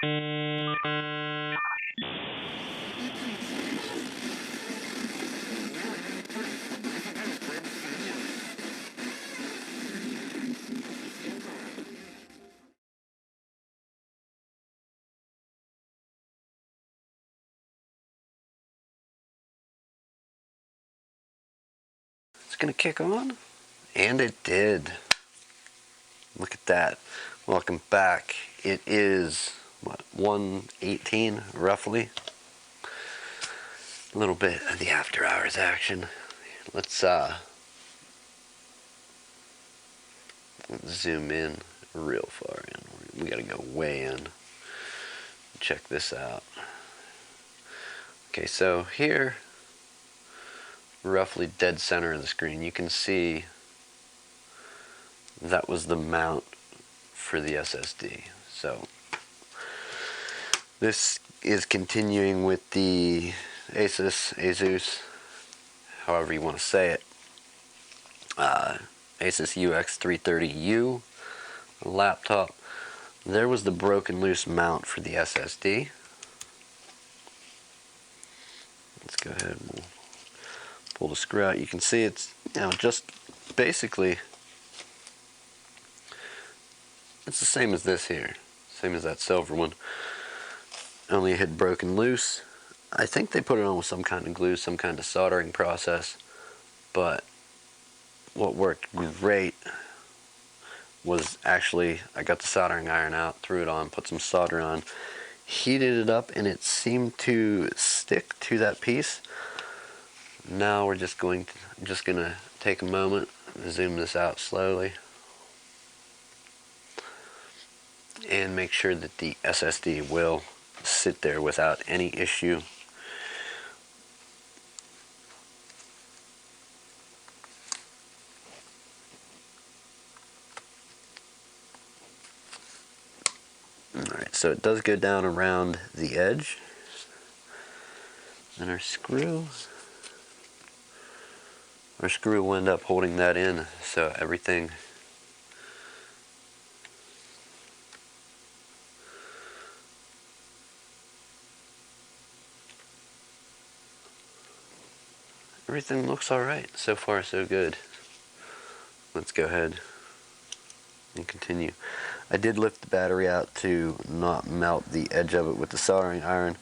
It's gonna kick on, and it did. Look at that. Welcome back. It is what, 1:18 roughly. A little bit of the after hours action. Let's zoom in real far in. We gotta go way in. Check this out. Okay, so here, roughly dead center of the screen, you can see that was the mount for the SSD. So this is continuing with the ASUS, however you want to say it, ASUS UX330U laptop. There was the broken loose mount for the SSD. Let's go ahead and we'll pull the screw out. You can see it's, just basically, it's the same as this here, same as that silver one, only it had broken loose. I think they put it on with some kind of glue, some kind of soldering process, but what worked great was actually, I got the soldering iron out, threw it on, put some solder on, heated it up, and it seemed to stick to that piece. Now we're just gonna take a moment, zoom this out slowly, and make sure that the SSD will sit there without any issue. Alright, so it does go down around the edge. And our screw will end up holding that in, so everything looks alright. So far so good. Let's go ahead and continue. I did lift the battery out to not melt the edge of it with the soldering iron.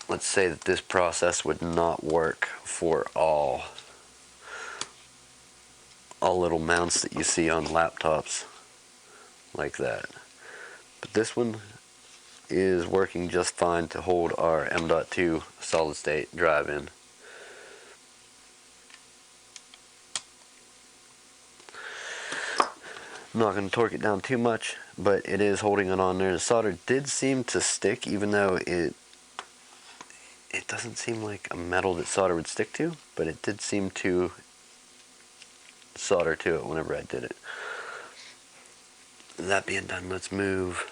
Let's say that this process would not work for all little mounts that you see on laptops like that. But this one is working just fine to hold our M.2 solid state drive in. I'm not going to torque it down too much, but it is holding it on there. The solder did seem to stick, even though it doesn't seem like a metal that solder would stick to, but it did seem to solder to it whenever I did it. That being done, let's move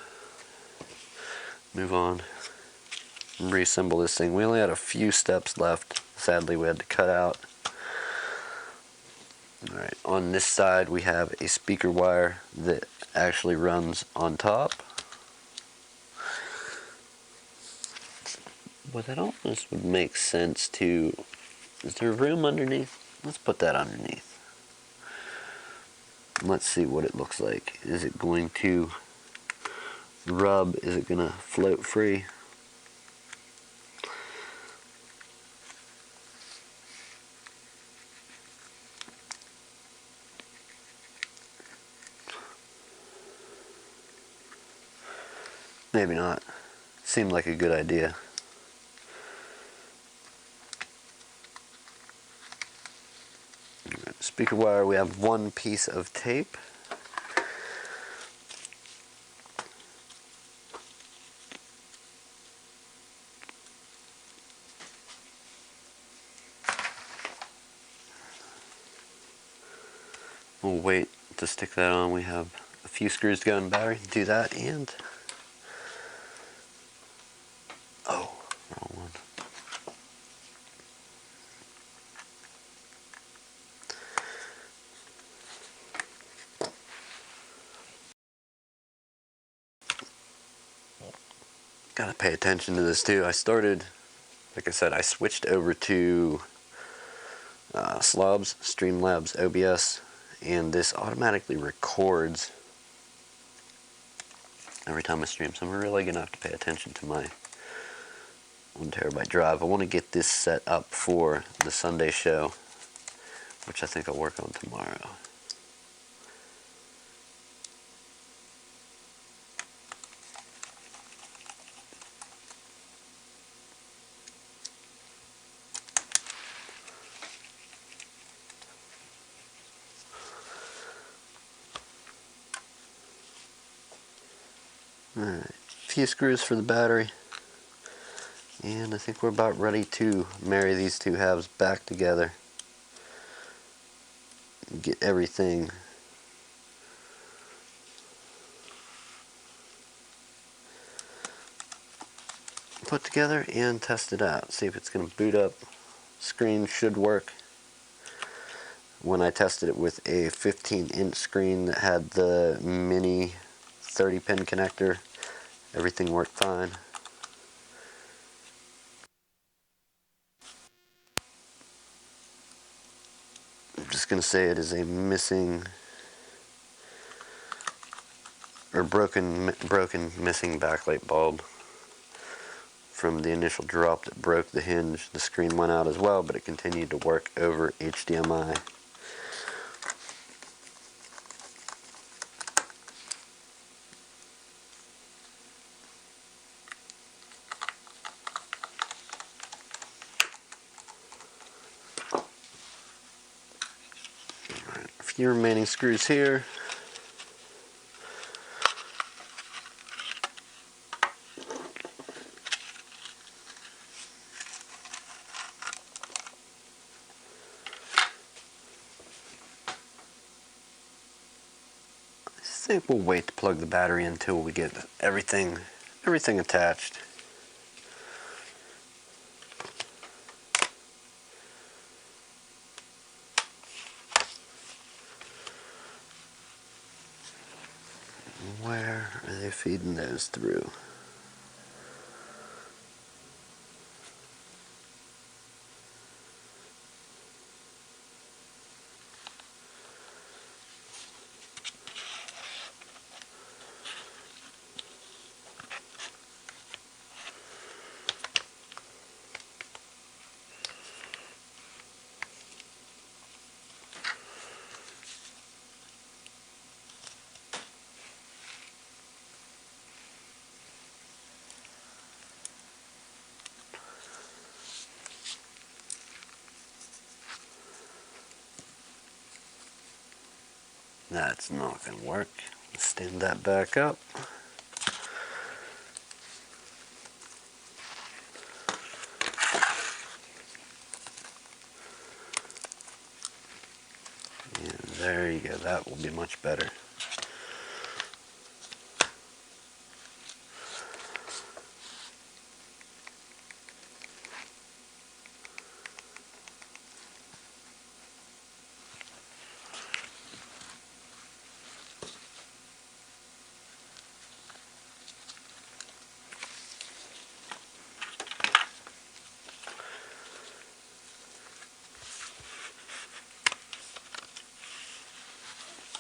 on, reassemble this thing. We only had a few steps left. Sadly, we had to cut out. Alright, on this side we have a speaker wire that actually runs on top. What that almost would make sense to, is there room underneath? Let's put that underneath. Let's see what it looks like. Is it going to rub? Is it going to float free? Maybe not. Seemed like a good idea. Speaker wire, we have one piece of tape. We'll wait to stick that on. We have a few screws to go in the battery. Do that, and oh, wrong one. Gotta pay attention to this too. Like I said, I switched over to Streamlabs OBS, and this automatically records every time I stream, so I'm really gonna have to pay attention to my 1 terabyte drive. I want to get this set up for the Sunday show, which I think I'll work on tomorrow. Alright, a few screws for the battery, and I think we're about ready to marry these two halves back together and get everything put together and test it out. See if it's going to boot up. Screen should work. When I tested it with a 15-inch screen that had the mini 30-pin connector, everything worked fine. I'm just going to say it is a missing or broken missing backlight bulb from the initial drop that broke the hinge. The screen went out as well, but it continued to work over HDMI. A few remaining screws here. I think we'll wait to plug the battery until we get everything attached. Where are they feeding those through? That's not going to work. Let's stand that back up. And there you go. That will be much better.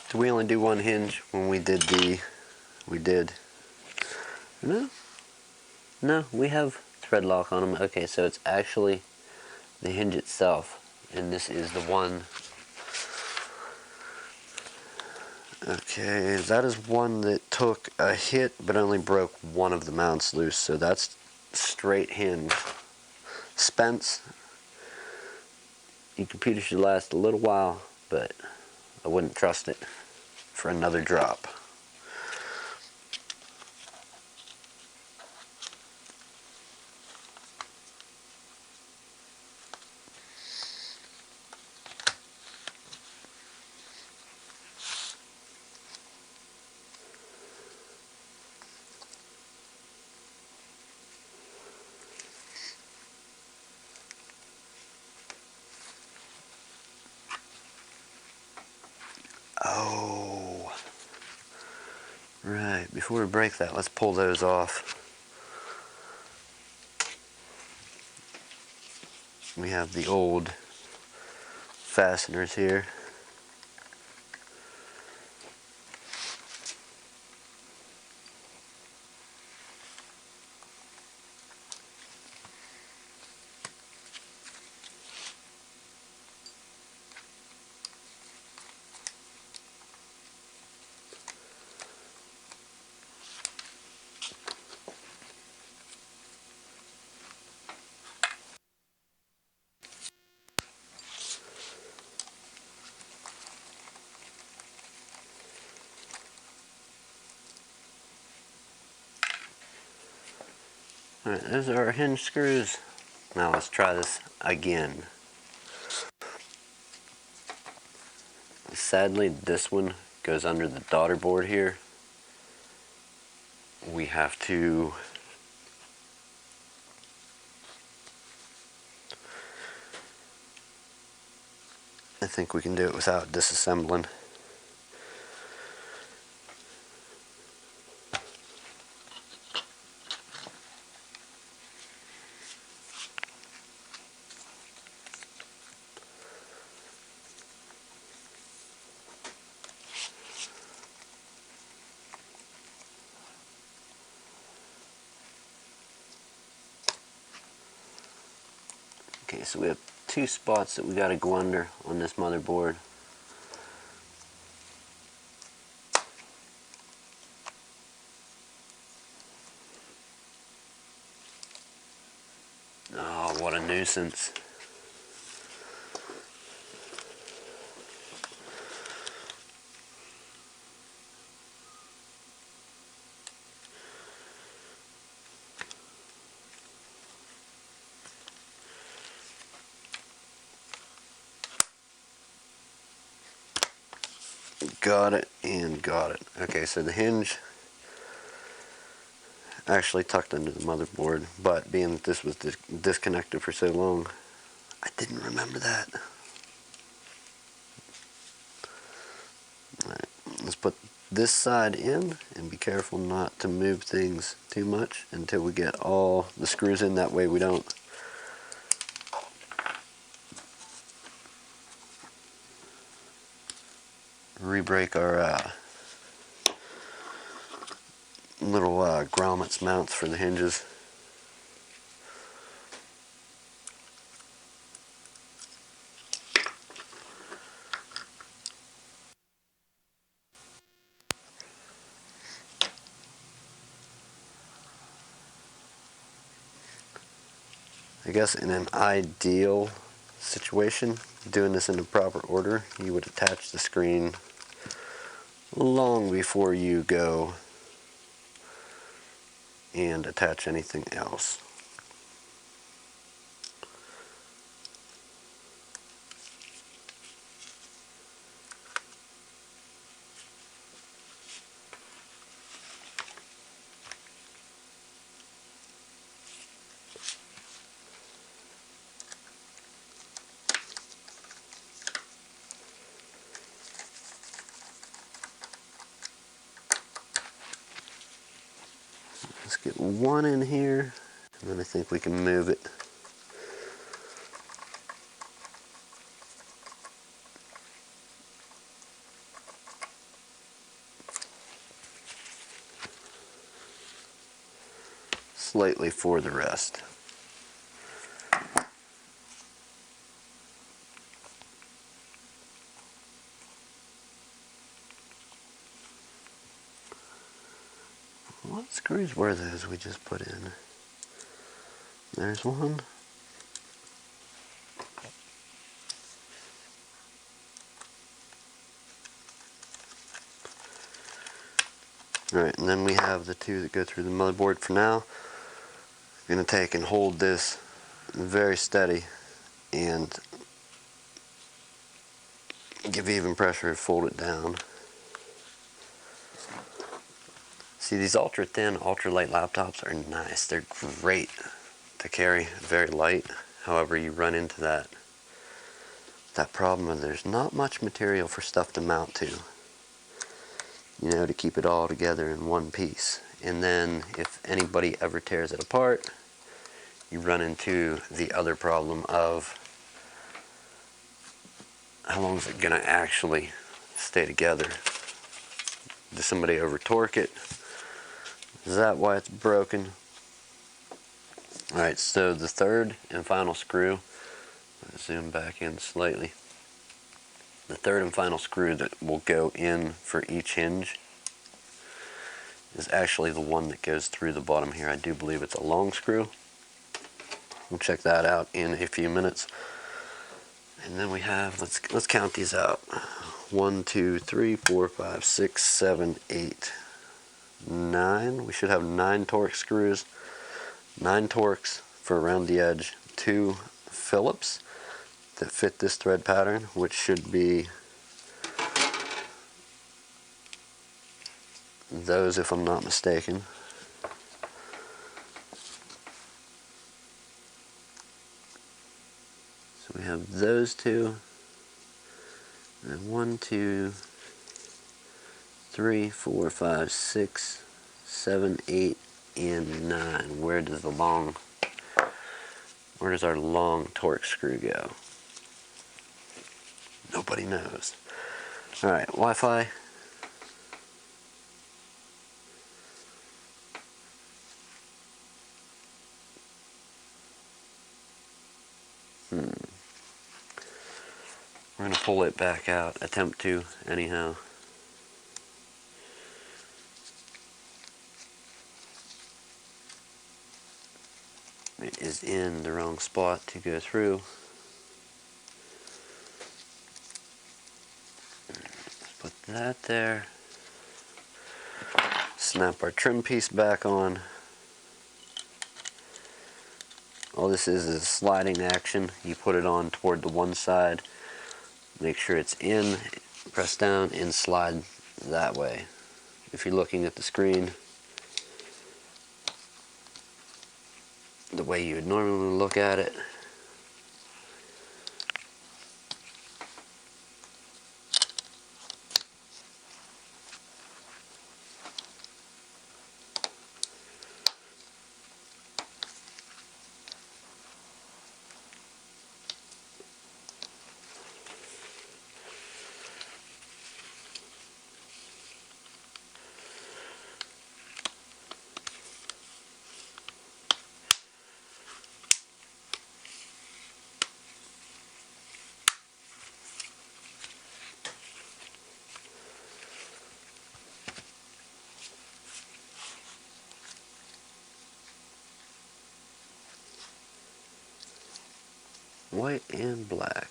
Did we only do one hinge when we did no, we have thread lock on them. Okay, so it's actually the hinge itself, and this is the one. Okay, that is one that took a hit but only broke one of the mounts loose, so that's straight hinge. Spence, your computer should last a little while, but I wouldn't trust it for another drop. Oh, right, before we break that, let's pull those off. have the old fasteners here. Alright, those are our hinge screws. Now let's try this again. Sadly, this one goes under the daughter board here. We have to I think we can do it without disassembling. Okay, so we have two spots that we got to go under on this motherboard. Oh, what a nuisance. Got it and got it. Okay, so the hinge actually tucked into the motherboard, but being that this was disconnected for so long, I didn't remember that. Alright, let's put this side in and be careful not to move things too much until we get all the screws in. That way we don't re-break our little grommets mounts for the hinges. I guess in an ideal situation, doing this in the proper order, you would attach the screen long before you go and attach anything else. Let's get one in here, and then I think we can move it. Slightly for the rest. What screws were those we just put in? There's one. Alright, and then we have the two that go through the motherboard. For now, I'm going to take and hold this very steady and give even pressure and fold it down. See, these ultra thin, ultra light laptops are nice. They're great to carry, very light. However, you run into that problem where there's not much material for stuff to mount to. You know, to keep it all together in one piece. And then if anybody ever tears it apart, you run into the other problem of how long is it gonna actually stay together? Did somebody over torque it? Is that why it's broken? Alright, so the third and final screw, zoom back in slightly. The third and final screw that will go in for each hinge is actually the one that goes through the bottom here. I do believe it's a long screw. We'll check that out in a few minutes. And then we have, let's count these out. 1, 2, 3, 4, 5, 6, 7, 8, 9. We should have 9 Torx screws. 9 Torx for around the edge. 2 Phillips that fit this thread pattern, which should be those if I'm not mistaken. So we have those two, and 1, 2, 3, 4, 5, 6, 7, 8, and 9. Where does our long Torx screw go? Nobody knows. Alright, Wi-Fi. We're going to pull it back out, attempt to, anyhow. It is in the wrong spot to go through. Let's put that there. Snap our trim piece back on. All this is sliding action. You put it on toward the one side, make sure it's in, press down, and slide that way. If you're looking at the screen the way you would normally look at it, white and black.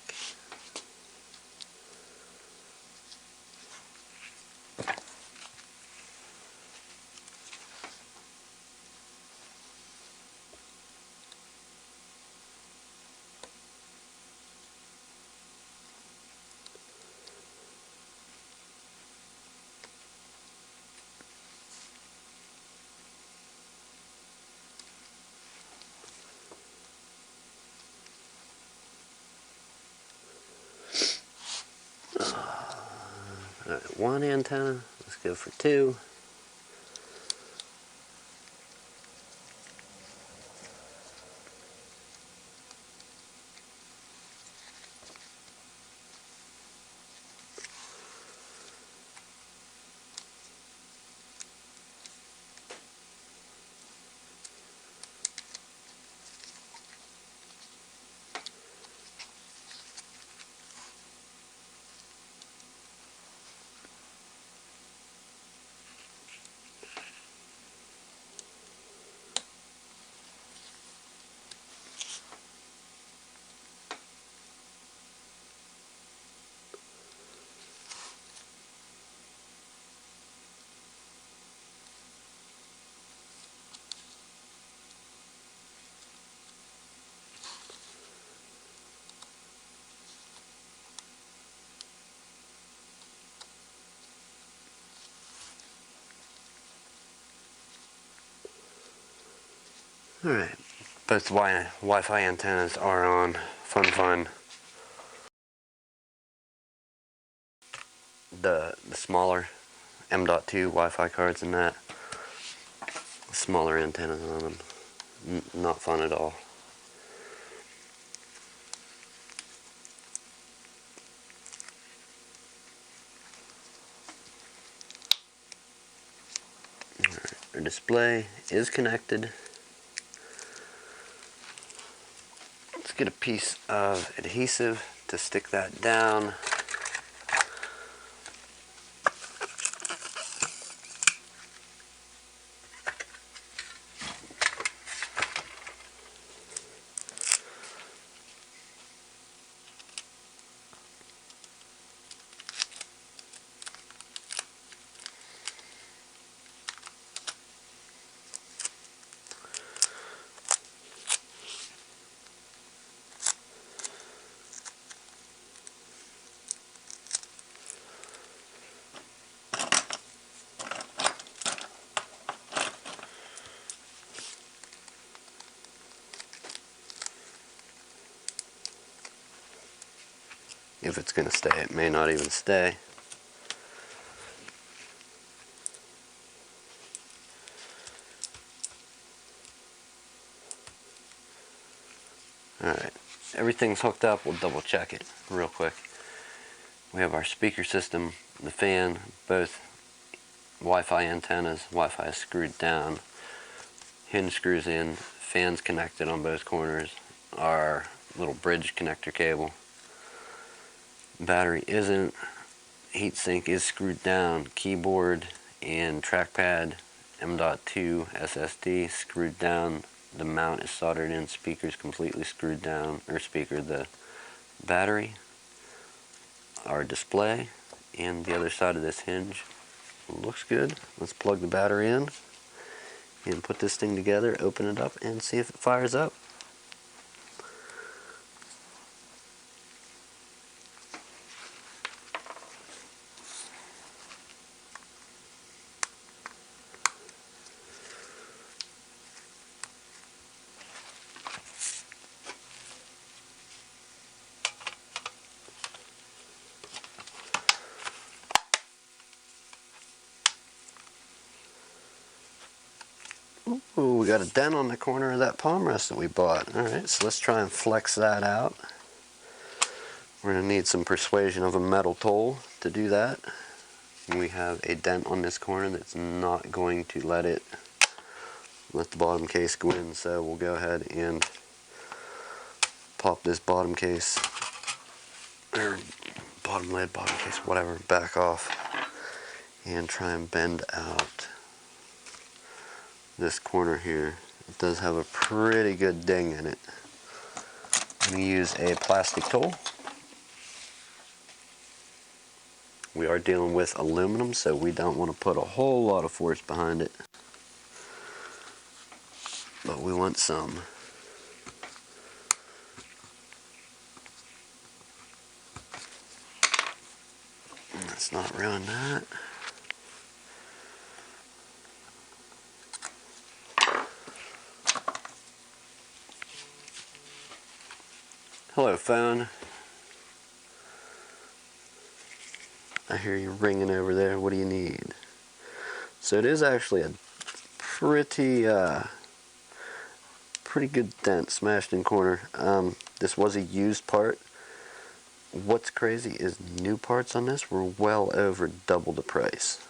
Alright, 1 antenna, let's go for 2. Alright, both Wi-Fi antennas are on. Fun. The smaller M.2 Wi-Fi cards and that. Smaller antennas on them. Not fun at all. display is connected. Let's get a piece of adhesive to stick that down. If it's going to stay, it may not even stay. Alright, everything's hooked up. We'll double check it real quick. We have our speaker system, the fan, both Wi-Fi antennas. Wi-Fi is screwed down, hinge screws in, fans connected on both corners, our little bridge connector cable. Battery isn't. Heatsink is screwed down. Keyboard and trackpad, M.2 SSD screwed down. The mount is soldered in. Speakers completely screwed down. The battery, our display, and the other side of this hinge looks good. Let's plug the battery in and put this thing together, open it up, and see if it fires up. Ooh, we got a dent on the corner of that palm rest that we bought. Alright, so let's try and flex that out. We're going to need some persuasion of a metal tool to do that. And we have a dent on this corner that's not going to let the bottom case go in, so we'll go ahead and pop this bottom case, or bottom lid, bottom case, whatever, back off and try and bend out this corner here. It does have a pretty good ding in it. I'm going to use a plastic tool. We are dealing with aluminum, so we don't want to put a whole lot of force behind it, but we want some. Let's not ruin that. Hello, phone. I hear you ringing over there. What do you need? So it is actually a pretty good dent, smashed in corner. This was a used part. What's crazy is new parts on this were well over double the price.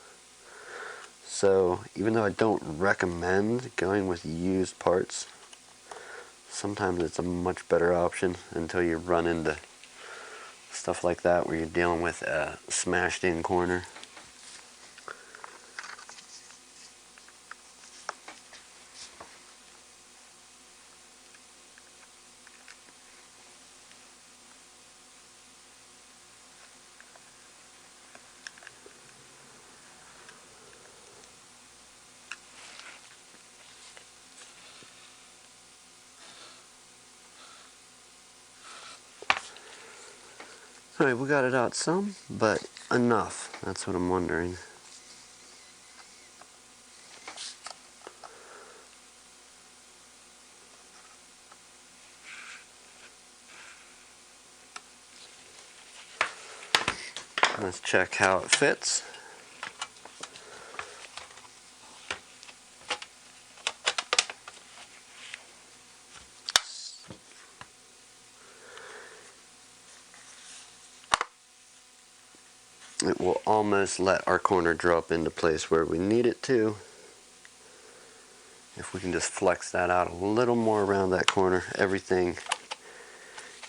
So even though I don't recommend going with used parts, sometimes it's a much better option until you run into stuff like that where you're dealing with a smashed in corner. Alright, we got it out some, but enough. That's what I'm wondering. Let's check how it fits. It will almost let our corner drop into place where we need it to. If we can just flex that out a little more around that corner, everything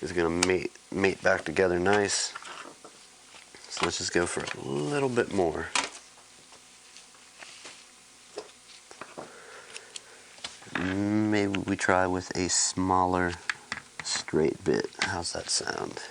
is going to mate back together nice. So let's just go for a little bit more. Maybe we try with a smaller straight bit. How's that sound?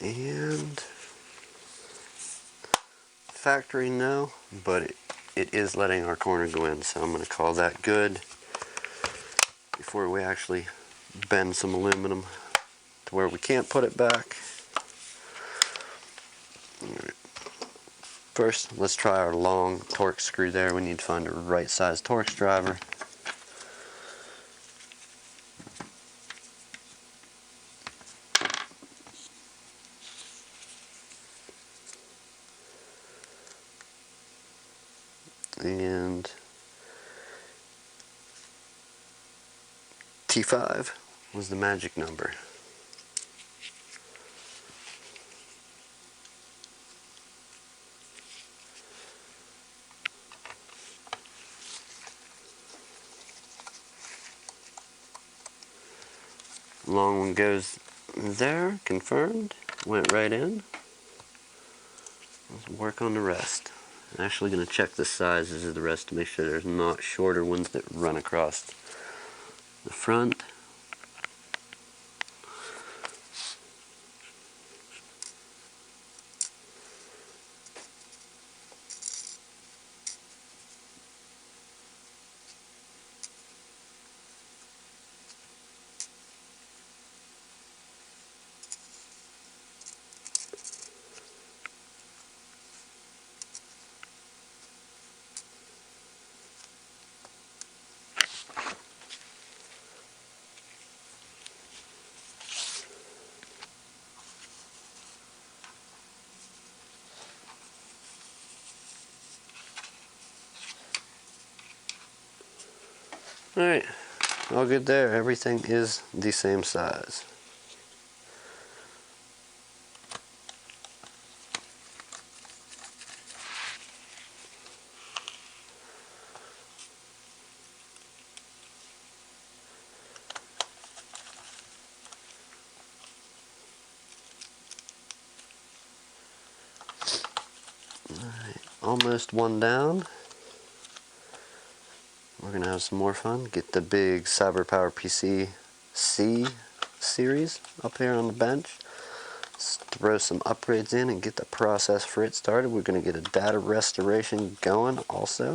And factory no, but it is letting our corner go in, so I'm going to call that good before we actually bend some aluminum to where we can't put it back. Alright. First, let's try our long Torx screw there. We need to find a right size Torx driver. And T5 was the magic number. Long one goes there, confirmed, went right in. Let's work on the rest. I'm actually going to check the sizes of the rest to make sure there's not shorter ones that run across the front. Alright, all good there. Everything is the same size. Alright, almost one down. We're going to have some more fun. Get the big CyberPower Pc C Series up here on the bench. Let's throw some upgrades in and get the process for it started. We're going to get a data restoration going also.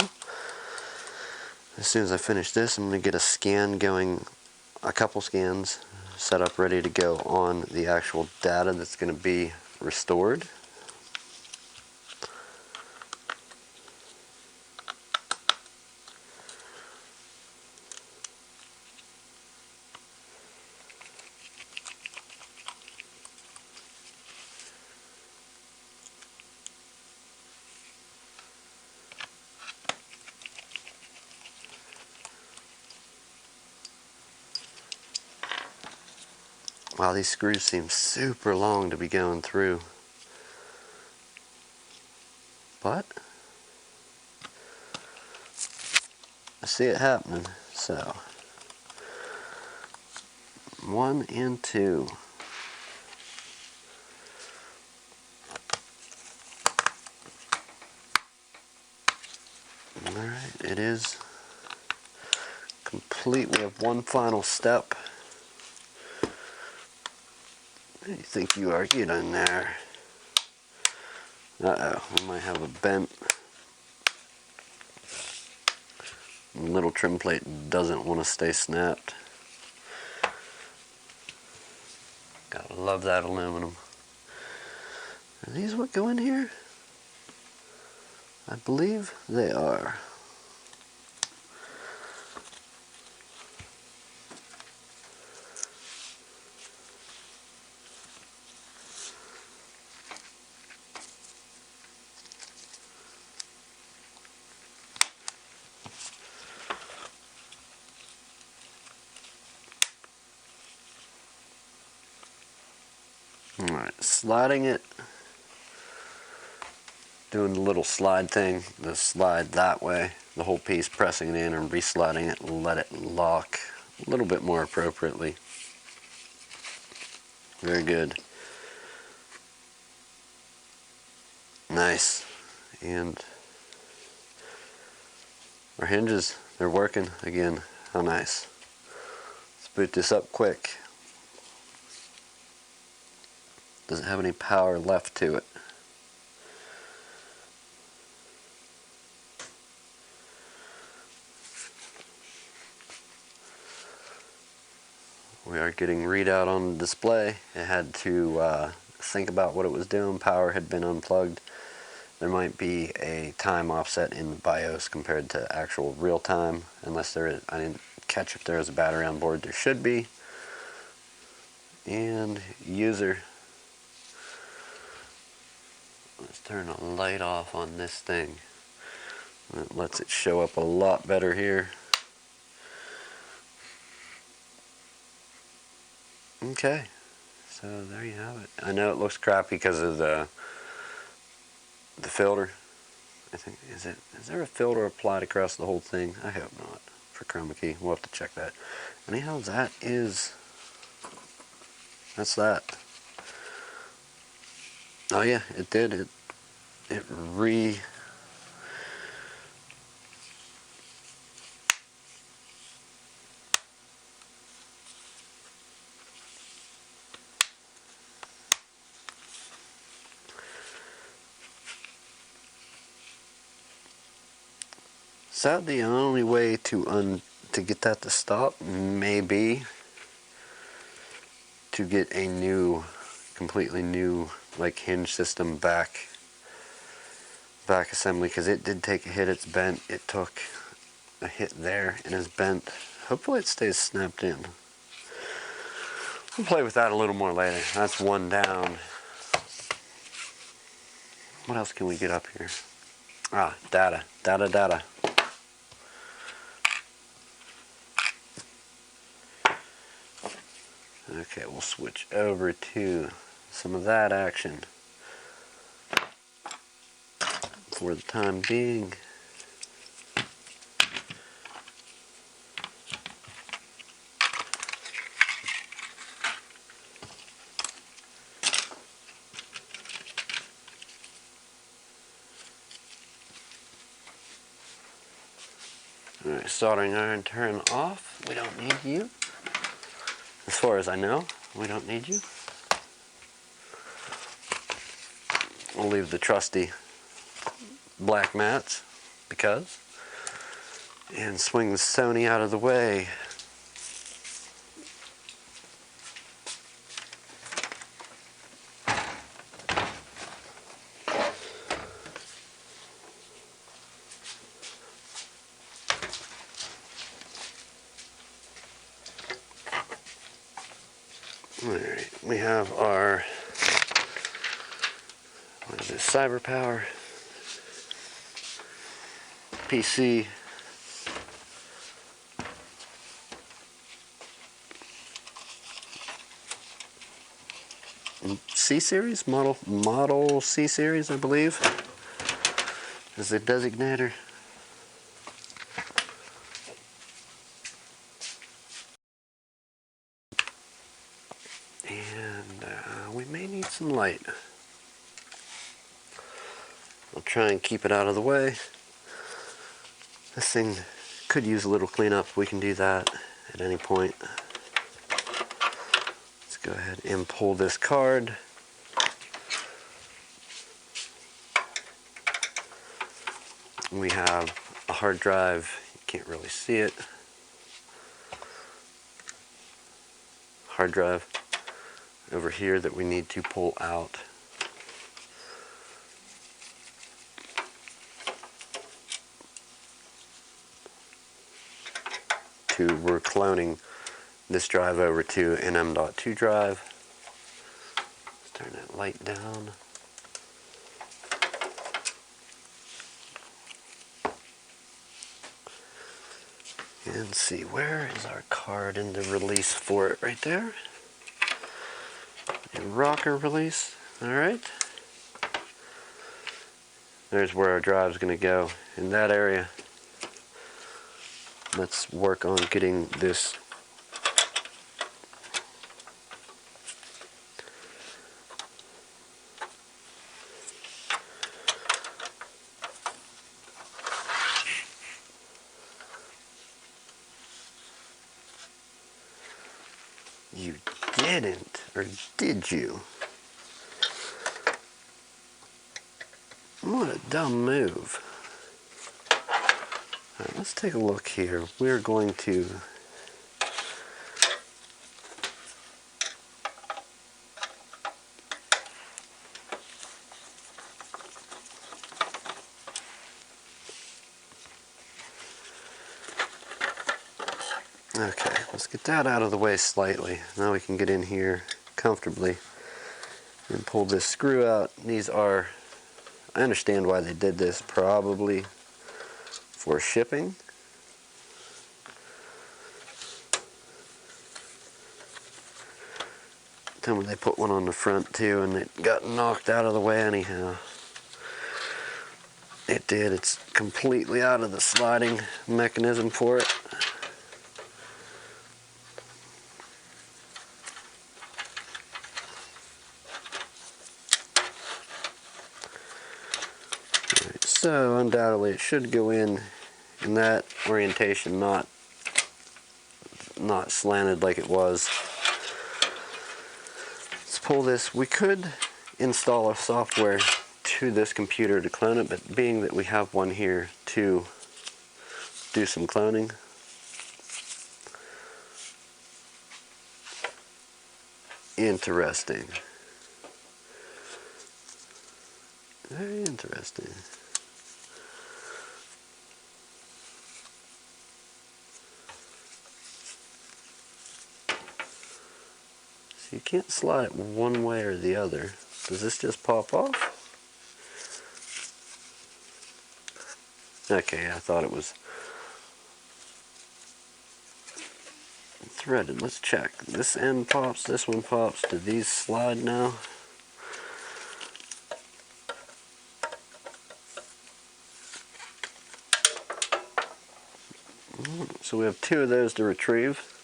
As soon as I finish this, I'm going to get a scan going, a couple scans set up ready to go on the actual data that's going to be restored. Wow, these screws seem super long to be going through. But I see it happening, so 1 and 2. Alright, it is complete. We have one final step. you think you are? Get in there. Uh-oh, we might have a bent. The little trim plate doesn't want to stay snapped. Gotta love that aluminum. Are these what go in here? I believe they are. Alright, sliding it, doing the little slide thing, the slide that way, the whole piece, pressing it in and re-sliding it, let it lock a little bit more appropriately. Very good. Nice. And our hinges, they're working again. How nice. Let's boot this up quick. Doesn't have any power left to it. We are getting readout on the display. It had to think about what it was doing. Power had been unplugged. There might be a time offset in BIOS compared to actual real time, unless there is. I didn't catch if there is a battery on board. There should be. And user. Let's turn a light off on this thing. It lets it show up a lot better here. Okay, so there you have it. I know it looks crappy because of the filter. I think is there a filter applied across the whole thing? I hope not. For chroma key, we'll have to check that. Anyhow, that's that. Oh yeah, it did. It So the only way to get that to stop may be to get a new, completely new, like, hinge system back assembly, because it did take a hit. It's bent. It took a hit there and is bent. Hopefully it stays snapped in. We'll play with that a little more later. That's one down. What else can we get up here? Ah, data. Okay, we'll switch over to some of that action for the time being. Alright, soldering iron turn off. We don't need you. As far as I know, we don't need you. We'll leave the trusty black mats because, and swing the Sony out of the way. Alright, we have our, what is it, CyberPower Pc C Series, model C Series, I believe, is the designator. And we may need some light. I'll try and keep it out of the way. This thing could use a little cleanup. We can do that at any point. Let's go ahead and pull this card. We have a hard drive, you can't really see it. Hard drive over here that we need to pull out. We're cloning this drive over to an M.2 drive. Let's turn that light down. And see, where is our card in the release for it? Right there. A rocker release. Alright. There's where our drive's going to go, in that area. Let's work on getting this You didn't, or did you? What a dumb move. Alright, let's take a look here. We're going to okay, let's get that out of the way slightly. Now we can get in here comfortably and pull this screw out. These are, I understand why they did this, probably for shipping. Tell me they put one on the front too and it got knocked out of the way anyhow. It did. It's completely out of the sliding mechanism for it. Right, so undoubtedly it should go in that orientation, not slanted like it was. Let's pull this. We could install a software to this computer to clone it, but being that we have one here to do some cloning, interesting. Very interesting. So you can't slide it one way or the other. Does this just pop off? Okay, I thought it was threaded. Let's check. This end pops, this one pops. Do these slide now? So we have two of those to retrieve.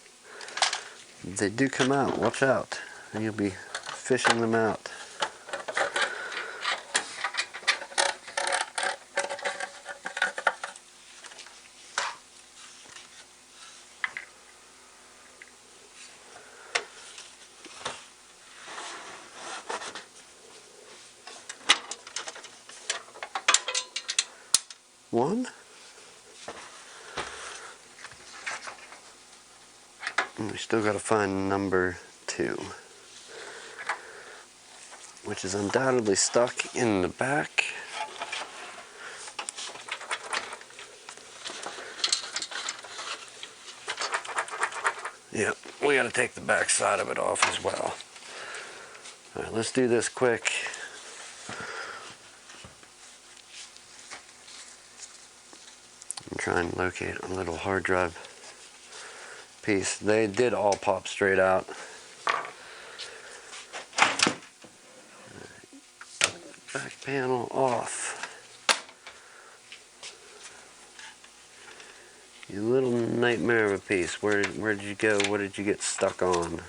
They do come out, watch out. And you'll be fishing them out. One. And we still got to find number 2, which is undoubtedly stuck in the back. Yep, we got to take the back side of it off as well. Alright, let's do this quick. And try and locate a little hard drive piece. They did all pop straight out. Back panel off. You little nightmare of a piece. Where did you go? What did you get stuck on?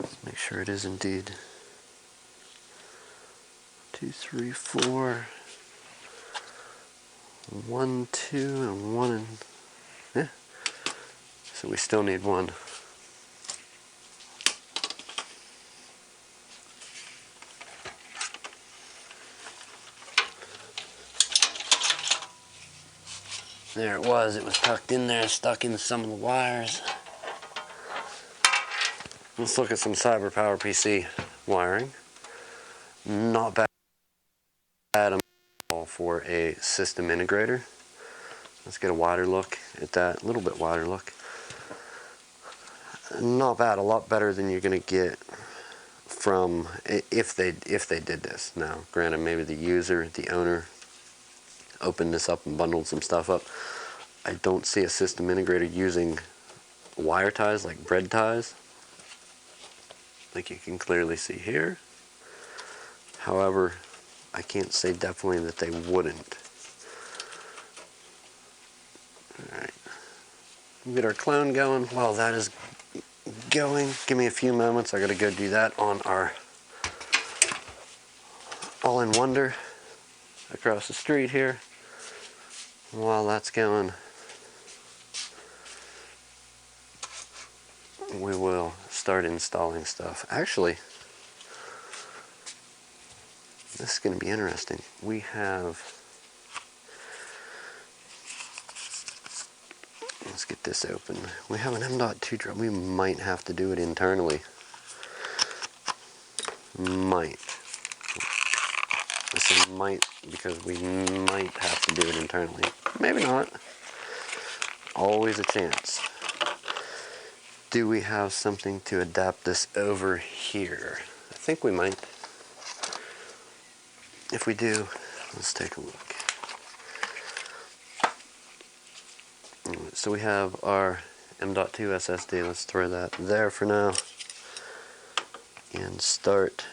Let's make sure it is indeed 2, 3, 4, 1, 2, and 1, and yeah. So we still need 1. There it was tucked in there, stuck in some of the wires. Let's look at some CyberPower Pc wiring. Not bad at all for a system integrator. Let's get a wider look at that, a little bit wider look. Not bad, a lot better than you're gonna get from if they did this. Now, granted, maybe the user, the owner, opened this up and bundled some stuff up. I don't see a system integrator using wire ties like bread ties, like you can clearly see here. However, I can't say definitely that they wouldn't. Alright, we'll get our clone going. While that is going, give me a few moments. I gotta go do that on our all-in-wonder across the street here. While that's going, we will start installing stuff. Actually, this is going to be interesting. We have, let's get this open. We have an M.2 drive. We might have to do it internally. Might. I say might because we might have to do it internally. Maybe not. Always a chance. Do we have something to adapt this over here? I think we might. If we do, let's take a look. So we have our M.2 SSD. Let's throw that there for now and start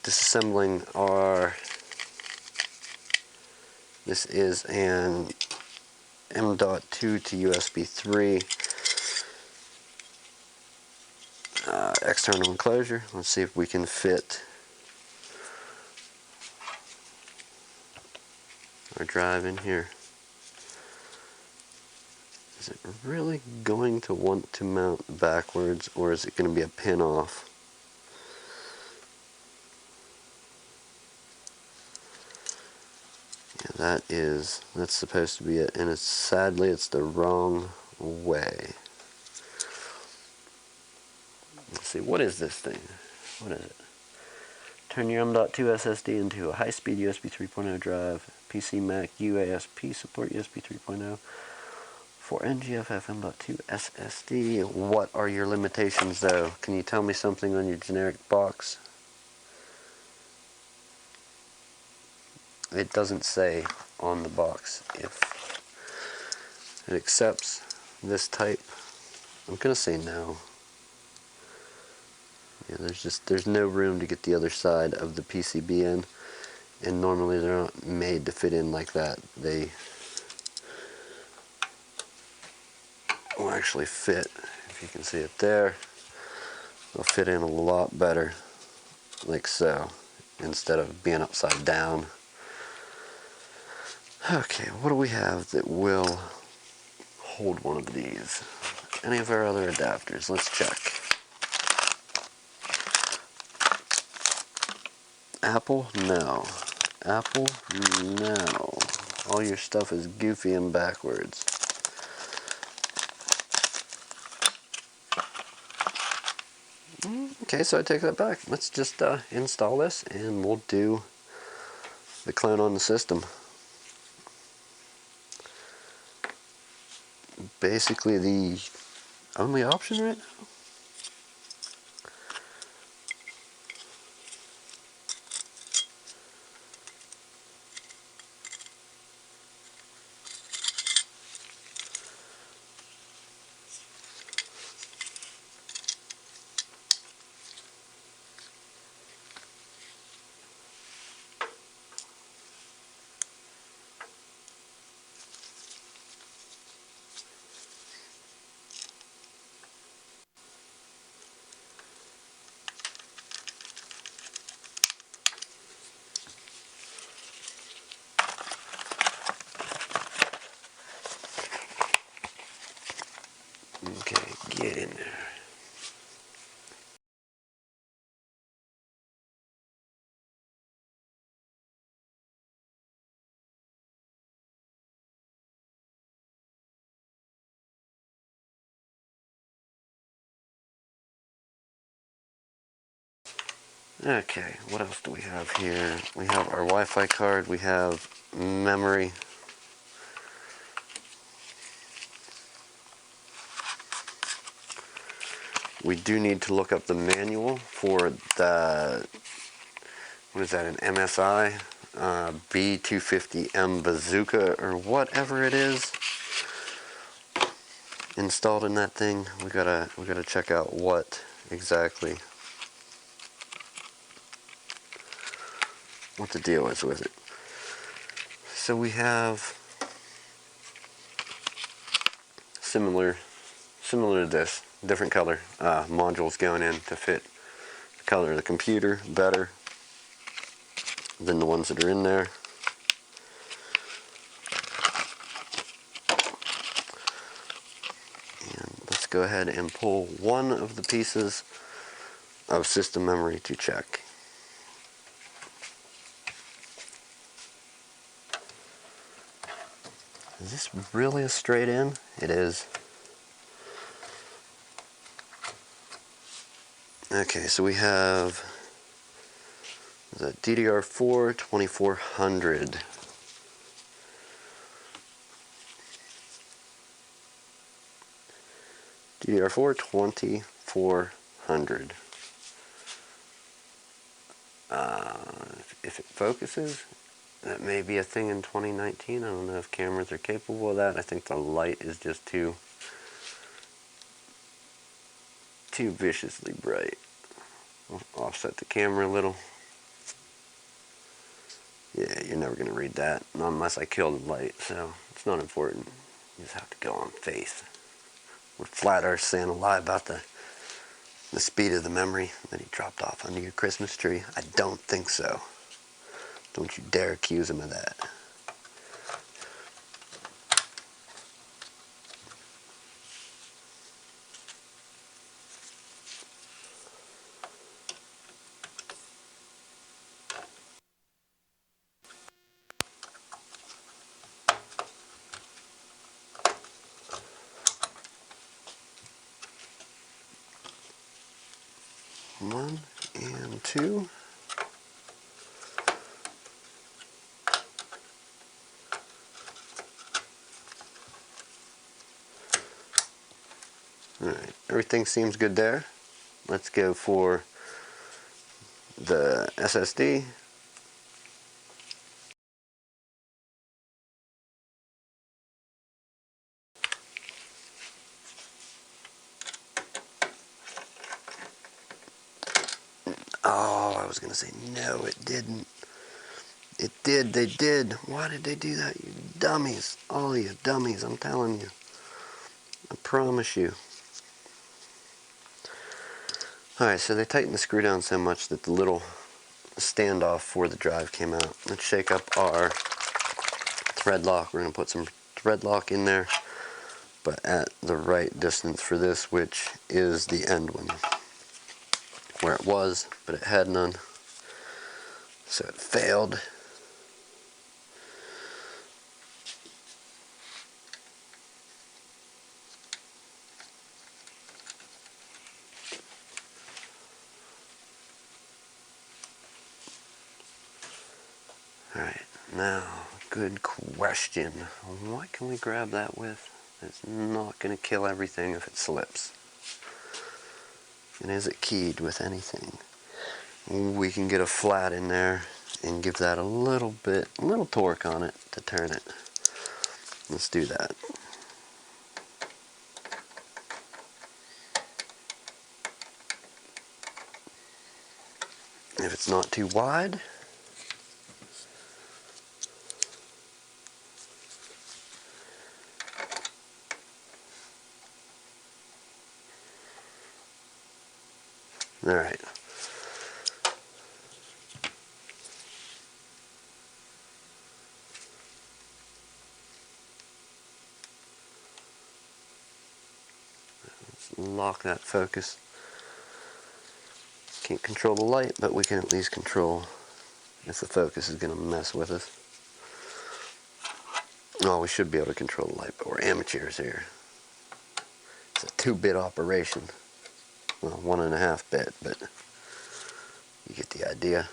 disassembling our, this is an M.2 to USB 3 external enclosure. Let's see if we can fit our drive in here. Is it really going to want to mount backwards, or is it going to be a pin off? Yeah, that's supposed to be it, and sadly it's the wrong way. Let's see, what is this thing? What is it? Turn your M.2 SSD into a high-speed USB 3.0 drive. PC, Mac, UASP support USB 3.0. For NGFF M.2 SSD. What are your limitations though? Can you tell me something on your generic box? It doesn't say on the box if it accepts this type. I'm gonna say no. Yeah, there's no room to get the other side of the PCB in, and normally they're not made to fit in like that. They will actually fit, if you can see it there, they'll fit in a lot better like so, instead of being upside down. Okay, what do we have that will hold one of these? Any of our other adapters? Let's check. Apple? No. Apple? No. All your stuff is goofy and backwards. Okay, so I take that back. Let's just install this and we'll do the clone on the system. Basically the only option right now. Okay, get in there. Okay, what else do we have here? We have our Wi-Fi card, we have memory. We do need to look up the manual for the, what is that, an MSI B250M bazooka or whatever it is installed in that thing. We gotta check out what exactly, what the deal is with it. So we have similar to this, different color modules going in to fit the color of the computer better than the ones that are in there. And let's go ahead and pull one of the pieces of system memory to check. Is this really a straight in? It is. Okay, so we have the DDR4 2400. DDR4 2400. If it focuses, that may be a thing in 2019. I don't know if cameras are capable of that. I think the light is just too viciously bright. I'll offset the camera a little. Yeah, you're never going to read that, not unless I kill the light, so it's not important. You just have to go on faith. Would Flat Earth saying a lie about the speed of the memory that he dropped off under your Christmas tree? I don't think so. Don't you dare accuse him of that. One and two. Alright, everything seems good there. Let's go for the SSD. Oh, I was going to say no, it didn't. It did, they did. Why did they do that, you dummies? All you dummies, I'm telling you. I promise you. Alright, so they tightened the screw down so much that the little standoff for the drive came out. Let's shake up our thread lock. We're going to put some thread lock in there, but at the right distance for this, which is the end one. Where it was, but it had none. So it failed. Alright, now, good question. What can we grab that with? It's not going to kill everything if it slips. And is it keyed with anything? We can get a flat in there and give that a little torque on it to turn it. Let's do that. If it's not too wide, alright. Let's lock that focus. Can't control the light, but we can at least control if the focus is going to mess with us. Oh, we should be able to control the light, but we're amateurs here. It's a 2-bit operation. Well, 1.5 bit, but you get the idea.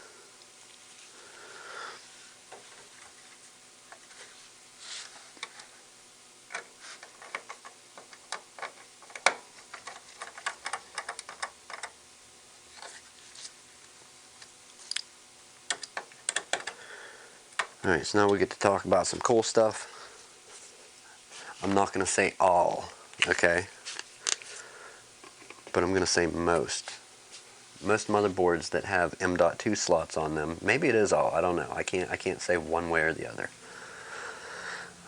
Alright, so now we get to talk about some cool stuff. I'm not going to say all, okay? But I'm going to say most. Most motherboards that have M.2 slots on them, maybe it is all, I don't know. I can't say one way or the other.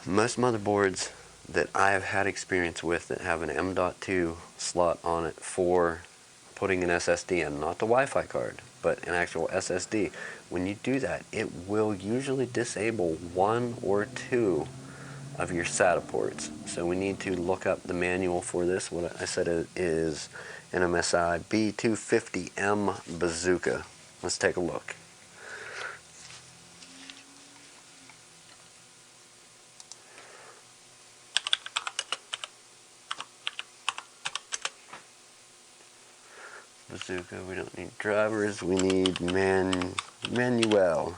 Most motherboards that I have had experience with that have an M.2 slot on it for putting an SSD in, not the Wi-Fi card, but an actual SSD. When you do that, it will usually disable 1 or 2 of your SATA ports. So we need to look up the manual for this. What I said it is an MSI B250M Bazooka. Let's take a look. Bazooka, we don't need drivers, we need Manuel.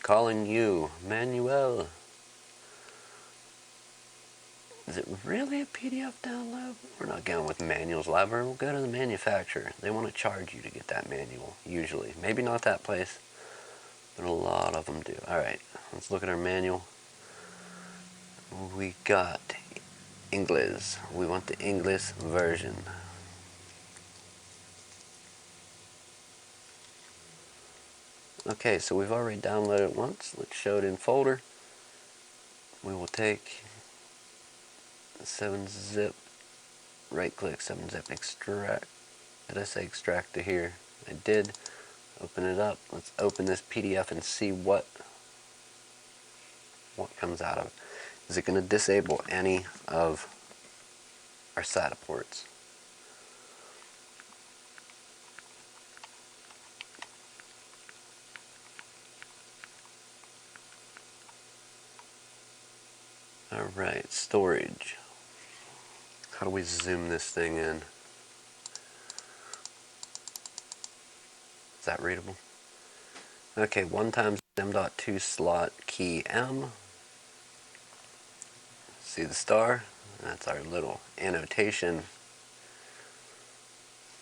Calling you, Manuel. Is it really a PDF download? We're not going with Manuel's library, we'll go to the manufacturer. They want to charge you to get that manual, usually. Maybe not that place, but a lot of them do. Alright, let's look at our manual. We got English. We want the English version. Okay, so we've already downloaded it once. Let's show it in folder. We will take 7-zip, right click 7-zip, extract. Did I say extract to here? I did. Open it up. Let's open this PDF and see what comes out of it. Is it going to disable any of our SATA ports? Alright, storage. How do we zoom this thing in? Is that readable? Okay, 1 times M.2 slot key M. See the star? That's our little annotation.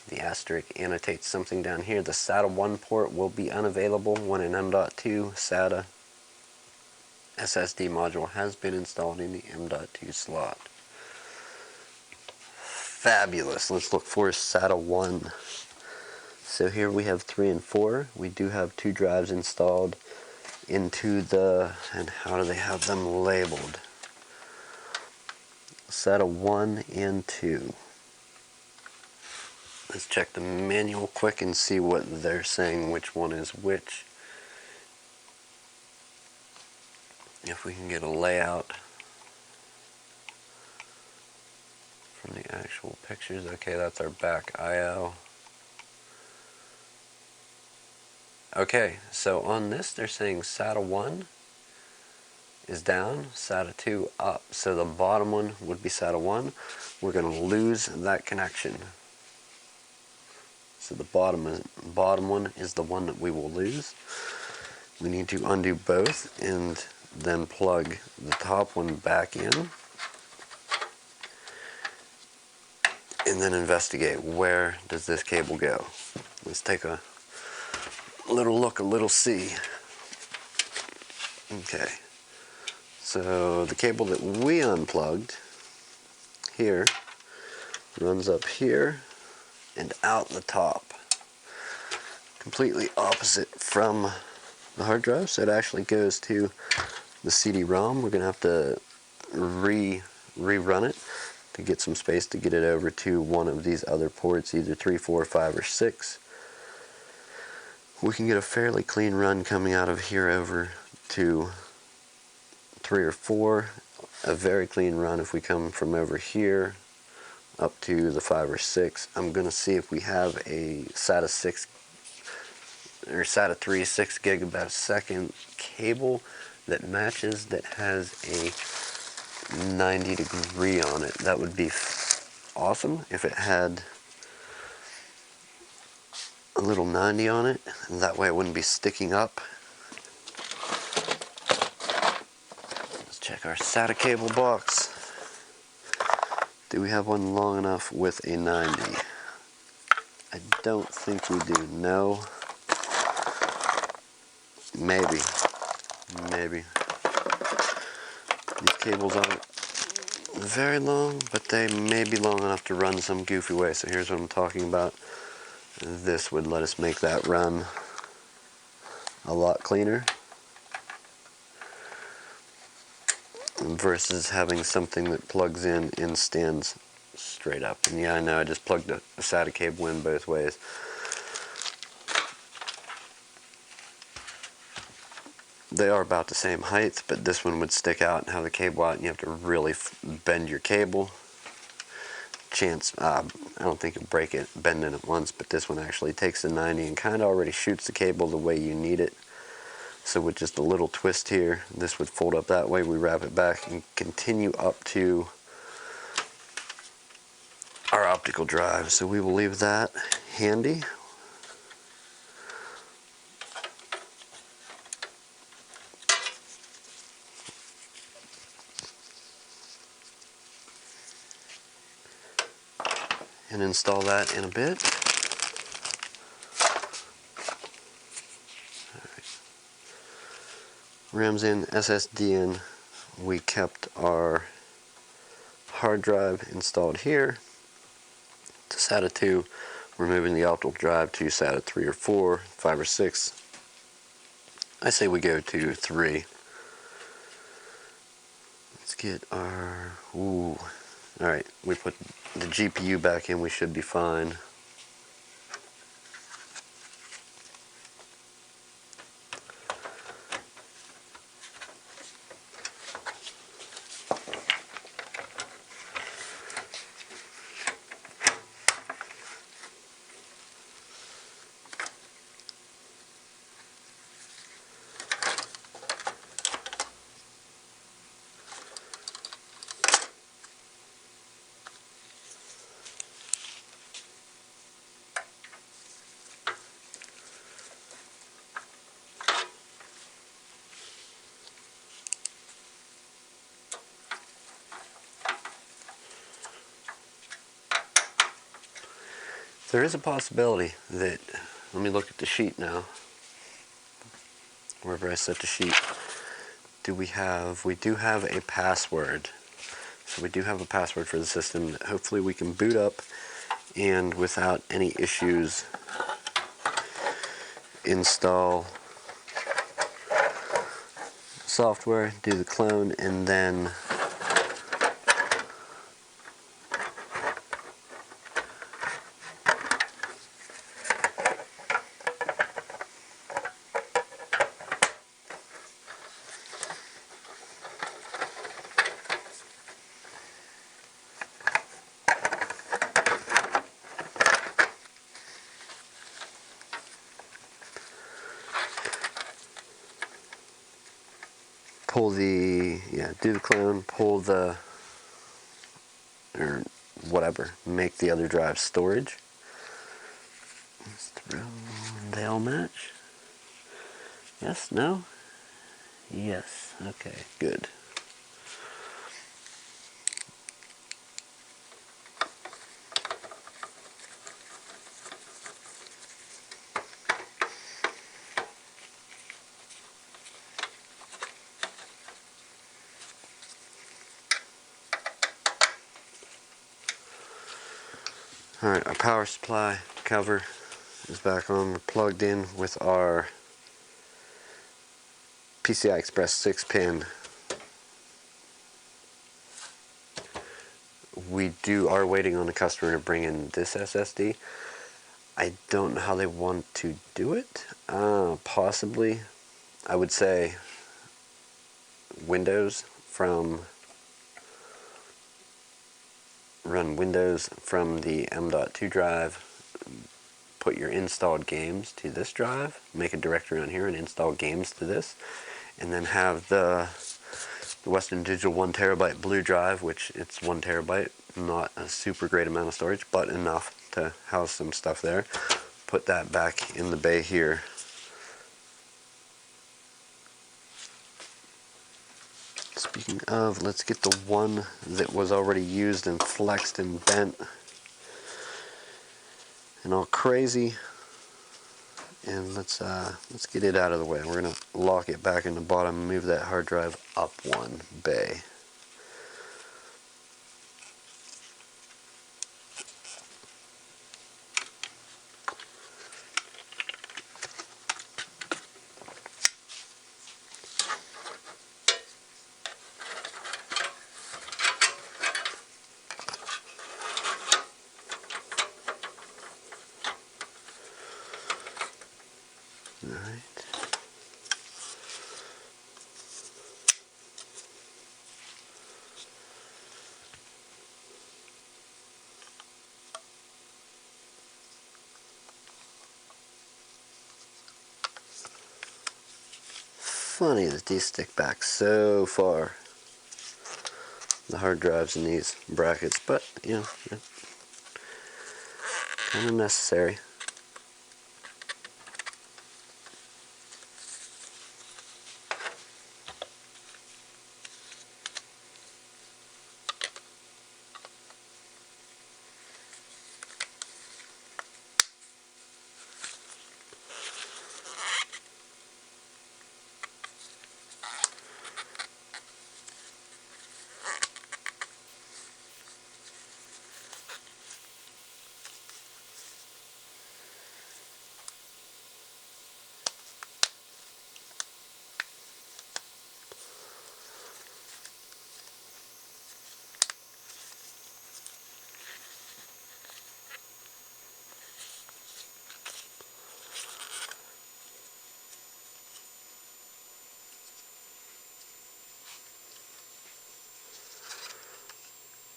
The asterisk annotates something down here. The SATA 1 port will be unavailable when an M.2 SATA SSD module has been installed in the M.2 slot. Fabulous. Let's look for SATA 1. So here we have 3 and 4. We do have 2 drives installed into the, and how do they have them labeled? SATA 1 and 2. Let's check the manual quick and see what they're saying, which one is which. If we can get a layout from the actual pictures. Okay, that's our back I/O. Okay, so on this they're saying SATA 1 is down, SATA 2 up. So the bottom one would be SATA 1. We're going to lose that connection. So the bottom one is the one that we will lose. We need to undo both and then plug the top one back in. And then investigate, where does this cable go? Let's take a little look, a little see. Okay, so the cable that we unplugged here runs up here and out the top. Completely opposite from the hard drive, so it actually goes to the CD-ROM. We're going to have to rerun it to get some space to get it over to one of these other ports, either 3, 4, 5, or 6. We can get a fairly clean run coming out of here over to 3 or 4. a very clean run. If we come from over here up to the 5 or 6, I'm going to see if we have a SATA 6 or SATA 3 6 gigabit a second cable that matches, that has a 90-degree on it. That would be awesome if it had a little 90 on it, and that way it wouldn't be sticking up. Let's check our SATA cable box. Do we have one long enough with a 90? I don't think we do. No. Maybe. These cables aren't very long, but they may be long enough to run some goofy way. So here's what I'm talking about. This would let us make that run a lot cleaner versus having something that plugs in and stands straight up. And yeah, I know I just plugged a SATA cable in both ways. They are about the same height, but this one would stick out and have the cable out, and you have to really bend your cable. I don't think you'll break it bending it once, but this one actually takes the 90 and kind of already shoots the cable the way you need it. So with just a little twist here, this would fold up that way. We wrap it back and continue up to our optical drive. So we will leave that handy. And install that in a bit. RAM's in, SSD in. We kept our hard drive installed here to SATA 2. We're moving the optical drive to SATA 3 or 4, 5 or 6. I say we go to 3. Let's get our... Alright, we put the GPU back in, we should be fine. There is a possibility that, let me look at the sheet now, wherever I set the sheet. We do have a password. So we do have a password for the system that hopefully we can boot up and without any issues install software, do the clone, and then do the clone, pull the, or whatever, make the other drive storage. They all match? Yes, no? Yes, okay, good. Alright, our power supply cover is back on. We're plugged in with our PCI Express 6-pin. We are waiting on the customer to bring in this SSD. I don't know how they want to do it. Possibly, I would say Windows from run Windows from the M.2 drive, put your installed games to this drive, make a directory on here and install games to this, and then have the Western Digital 1 terabyte blue drive, which it's 1 terabyte, not a super great amount of storage, but enough to house some stuff there. Put that back in the bay here. Speaking of, let's get the one that was already used and flexed and bent and all crazy, and let's get it out of the way. We're gonna lock it back in the bottom and move that hard drive up one bay. All right. Funny that these stick back so far, the hard drives in these brackets, but you know, kind of necessary.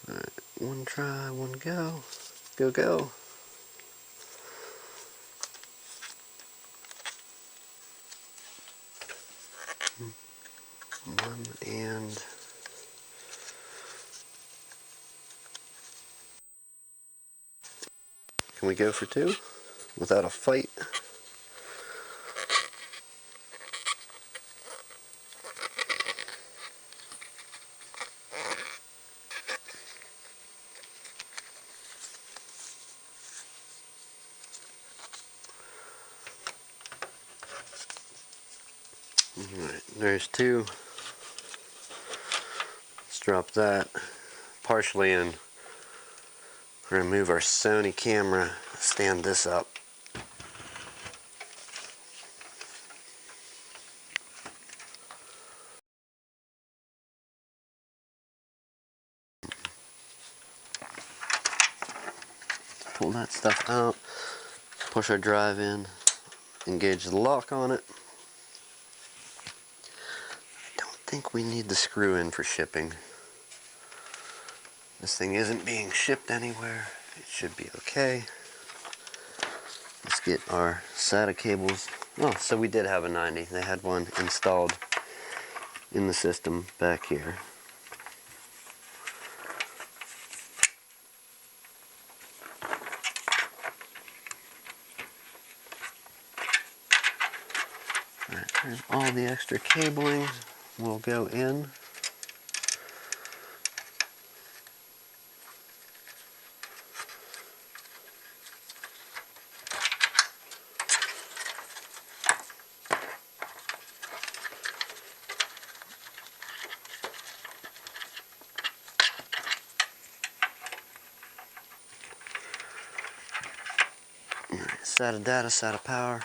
All right, one try, one go, go, go. One and can we go for two without a fight? Alright, there's two. Let's drop that partially in. We're going to move our Sony camera, stand this up. Pull that stuff out, push our drive in, engage the lock on it. I don't think we need the screw in for shipping. This thing isn't being shipped anywhere. It should be okay. Let's get our SATA cables. Oh, so we did have a 90. They had one installed in the system back here. Alright, there's all the extra cabling will go in. SATA data, SATA power.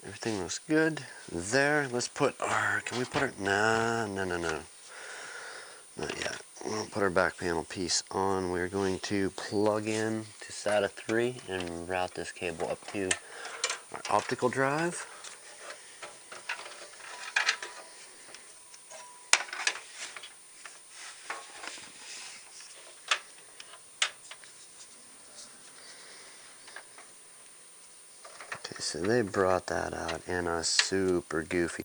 Everything looks good there. Let's put our, can we put our, no. Not yet. We'll put our back panel piece on. We're going to plug in to SATA 3 and route this cable up to our optical drive. So they brought that out in a super goofy.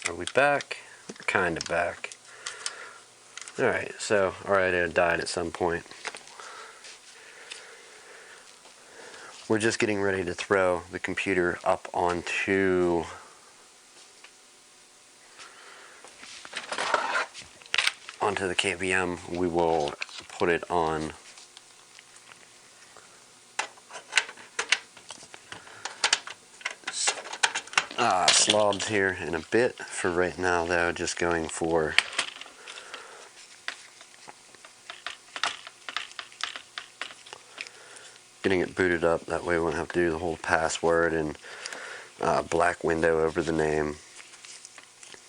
Are we back? We're kind of back. Alright, so our idea died at some point. We're just getting ready to throw the computer up onto the KVM. We will put it on slobs here in a bit. For right now though, just going for getting it booted up. That way we won't have to do the whole password and black window over the name.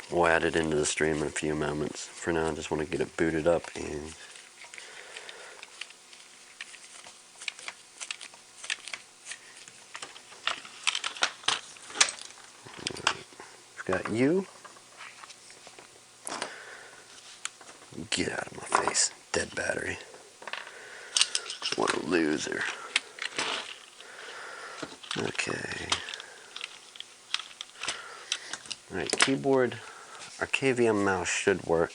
We'll add it into the stream in a few moments. For now, I just want to get it booted up and we've got you. Get out of my face. Dead battery. What a loser. Okay. Alright, keyboard. Our KVM mouse should work.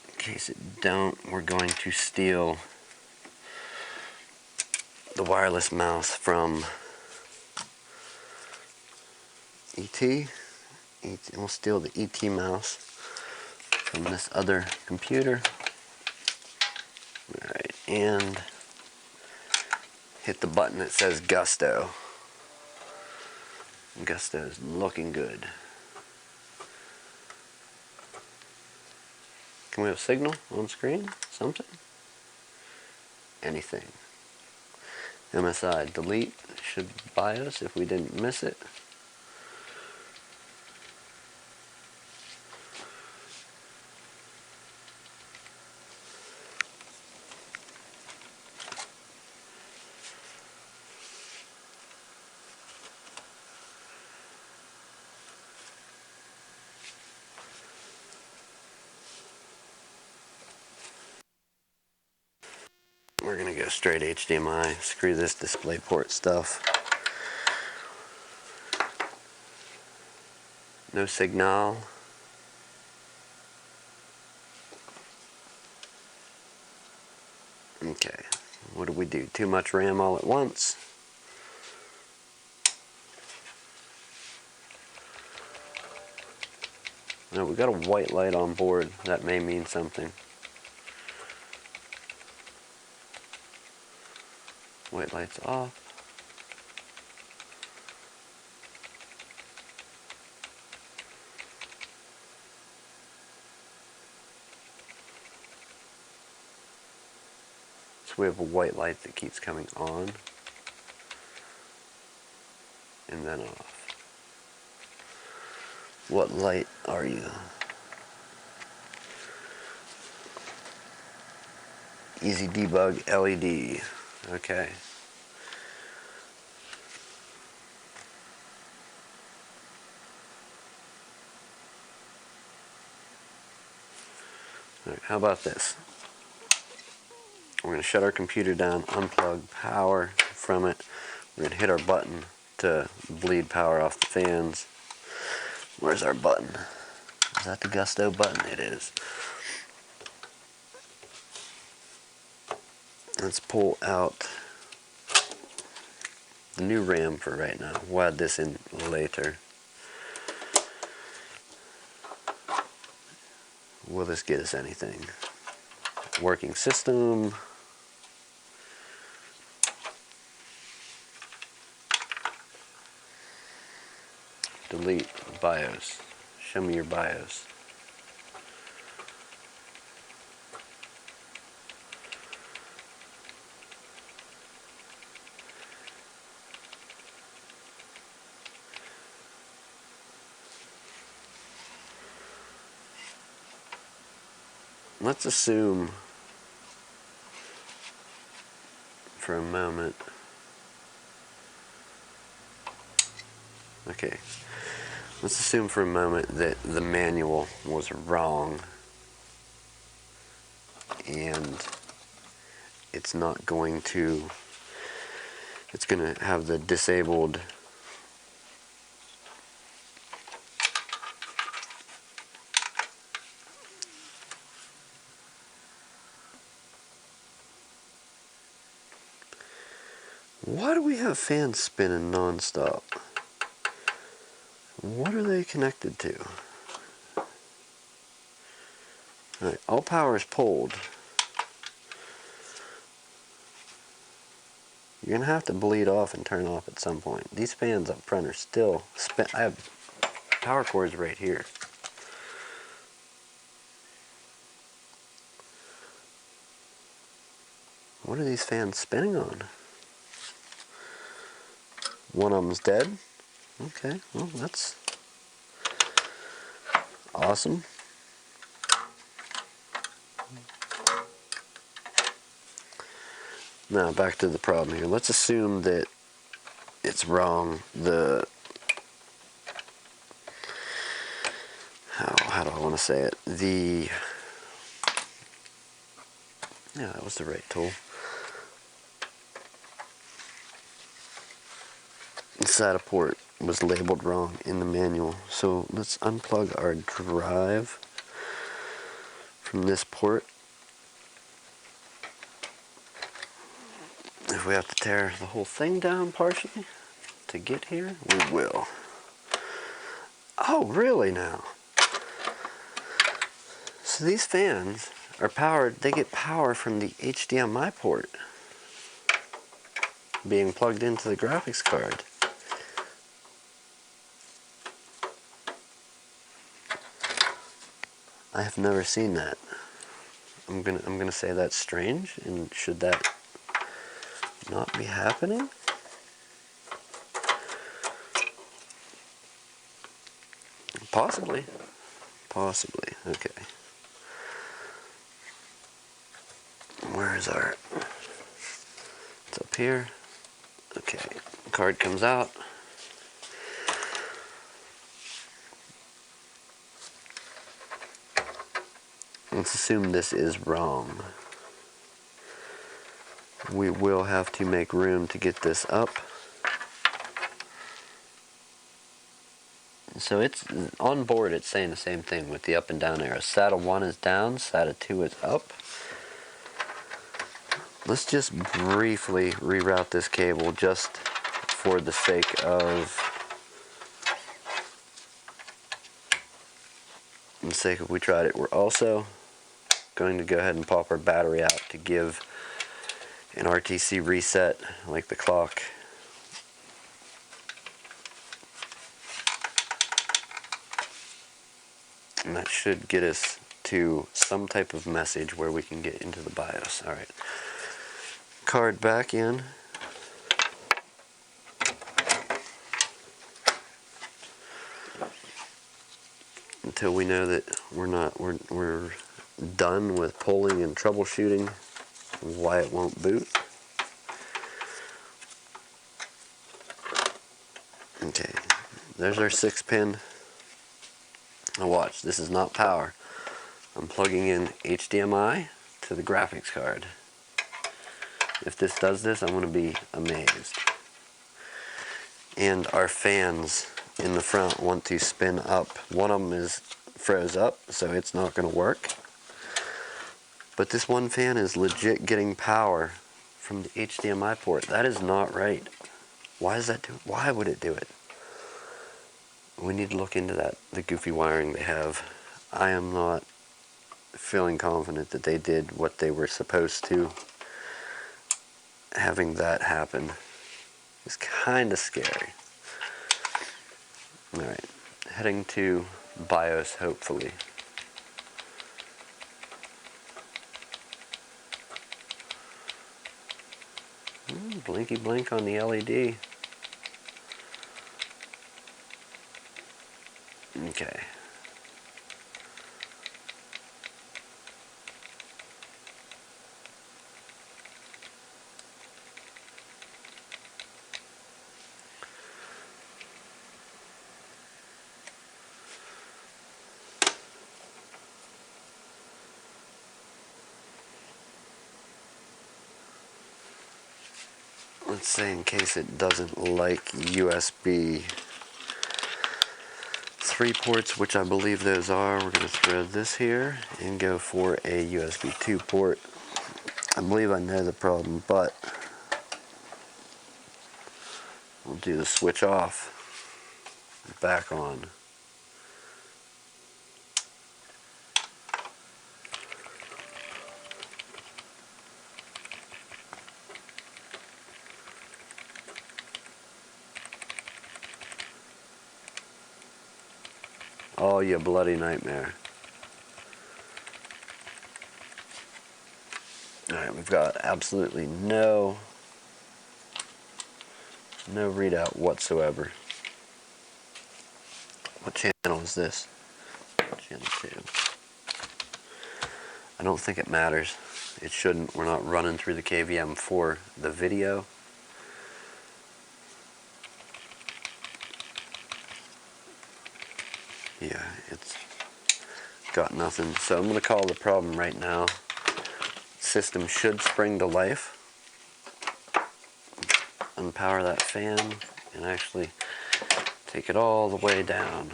In case it don't, we're going to steal the wireless mouse from ET. We'll steal the ET mouse from this other computer. Alright, and hit the button that says Gusto. Gusto is looking good. Can we have a signal on screen? Something? Anything. MSI delete should BIOS if we didn't miss it. We're going to go straight HDMI. Screw this DisplayPort stuff. No signal. Okay. What do we do? Too much RAM all at once? No, we got a white light on board. That may mean something. White light's off. So we have a white light that keeps coming on and then off. What light are you? Easy debug LED. Okay. All right, how about this? We're going to shut our computer down, unplug power from it. We're going to hit our button to bleed power off the fans. Where's our button? Is that the Gusto button? It is. Let's pull out the new RAM for right now. We'll add this in later. Will this get us anything? Working system. Delete BIOS. Show me your BIOS. Let's assume for a moment. Okay. Let's assume for a moment that the manual was wrong and it's not going to, it's going to have the disabled Why do we have fans spinning non-stop? What are they connected to? Alright, all power is pulled. You're going to have to bleed off and turn off at some point. These fans up front are still spin. I have power cords right here. What are these fans spinning on? One of them's dead. Okay, well that's awesome. Now back to the problem here. Let's assume that it's wrong. How do I want to say it? Yeah, that was the right tool. The SATA port was labeled wrong in the manual. So let's unplug our drive from this port. If we have to tear the whole thing down partially to get here, we will. Oh, really now? So these fans are powered, they get power from the HDMI port being plugged into the graphics card. I have never seen that. I'm gonna say that's strange, and should that not be happening? Possibly. Possibly. Okay. Where is our... It's up here. Okay. Card comes out. Let's assume this is wrong. We will have to make room to get this up. So it's on board, it's saying the same thing with the up and down arrows. SATA 1 is down, SATA 2 is up. Let's just briefly reroute this cable just for the sake of we tried it. We're also going to go ahead and pop our battery out to give an RTC reset like the clock. And that should get us to some type of message where we can get into the BIOS. Alright. Card back in. Until we know that we're done with pulling and troubleshooting why it won't boot. Okay, there's our 6-pin. Now watch, this is not power. I'm plugging in HDMI to the graphics card. If this does this, I'm going to be amazed. And our fans in the front want to spin up. One of them is froze up, so it's not going to work. But this one fan is legit getting power from the HDMI port. That is not right. Why does that do it? Why would it do it? We need to look into that, the goofy wiring they have. I am not feeling confident that they did what they were supposed to. Having that happen is kind of scary. Alright, heading to BIOS, hopefully. Blinky blink on the LED. Okay. Let's say in case it doesn't like USB 3 ports, which I believe those are, we're going to throw this here and go for a USB 2 port. I believe I know the problem, but we'll do the switch off, back on. Oh, you bloody nightmare. Alright, we've got absolutely no readout whatsoever. What channel is this? Channel 2. I don't think it matters. It shouldn't. We're not running through the KVM for the video. Yeah, it's got nothing. So I'm going to call the problem right now. System should spring to life. Unpower that fan and actually take it all the way down.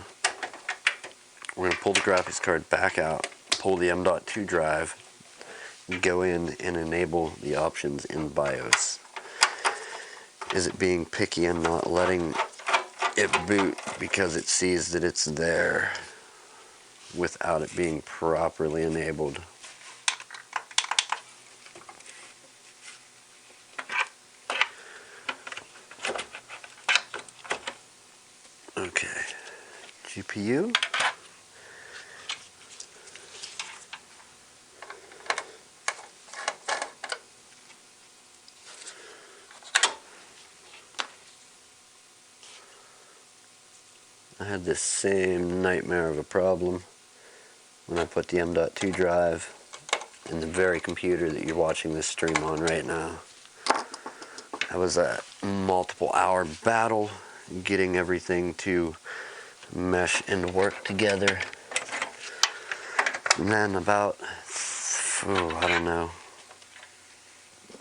We're going to pull the graphics card back out, pull the M.2 drive, and go in and enable the options in BIOS. Is it being picky and not letting it boot because it sees that it's there without it being properly enabled? Okay, GPU. I had this same nightmare of a problem when I put the M.2 drive in the very computer that you're watching this stream on right now. That was a multiple hour battle getting everything to mesh and work together. And then about, I don't know,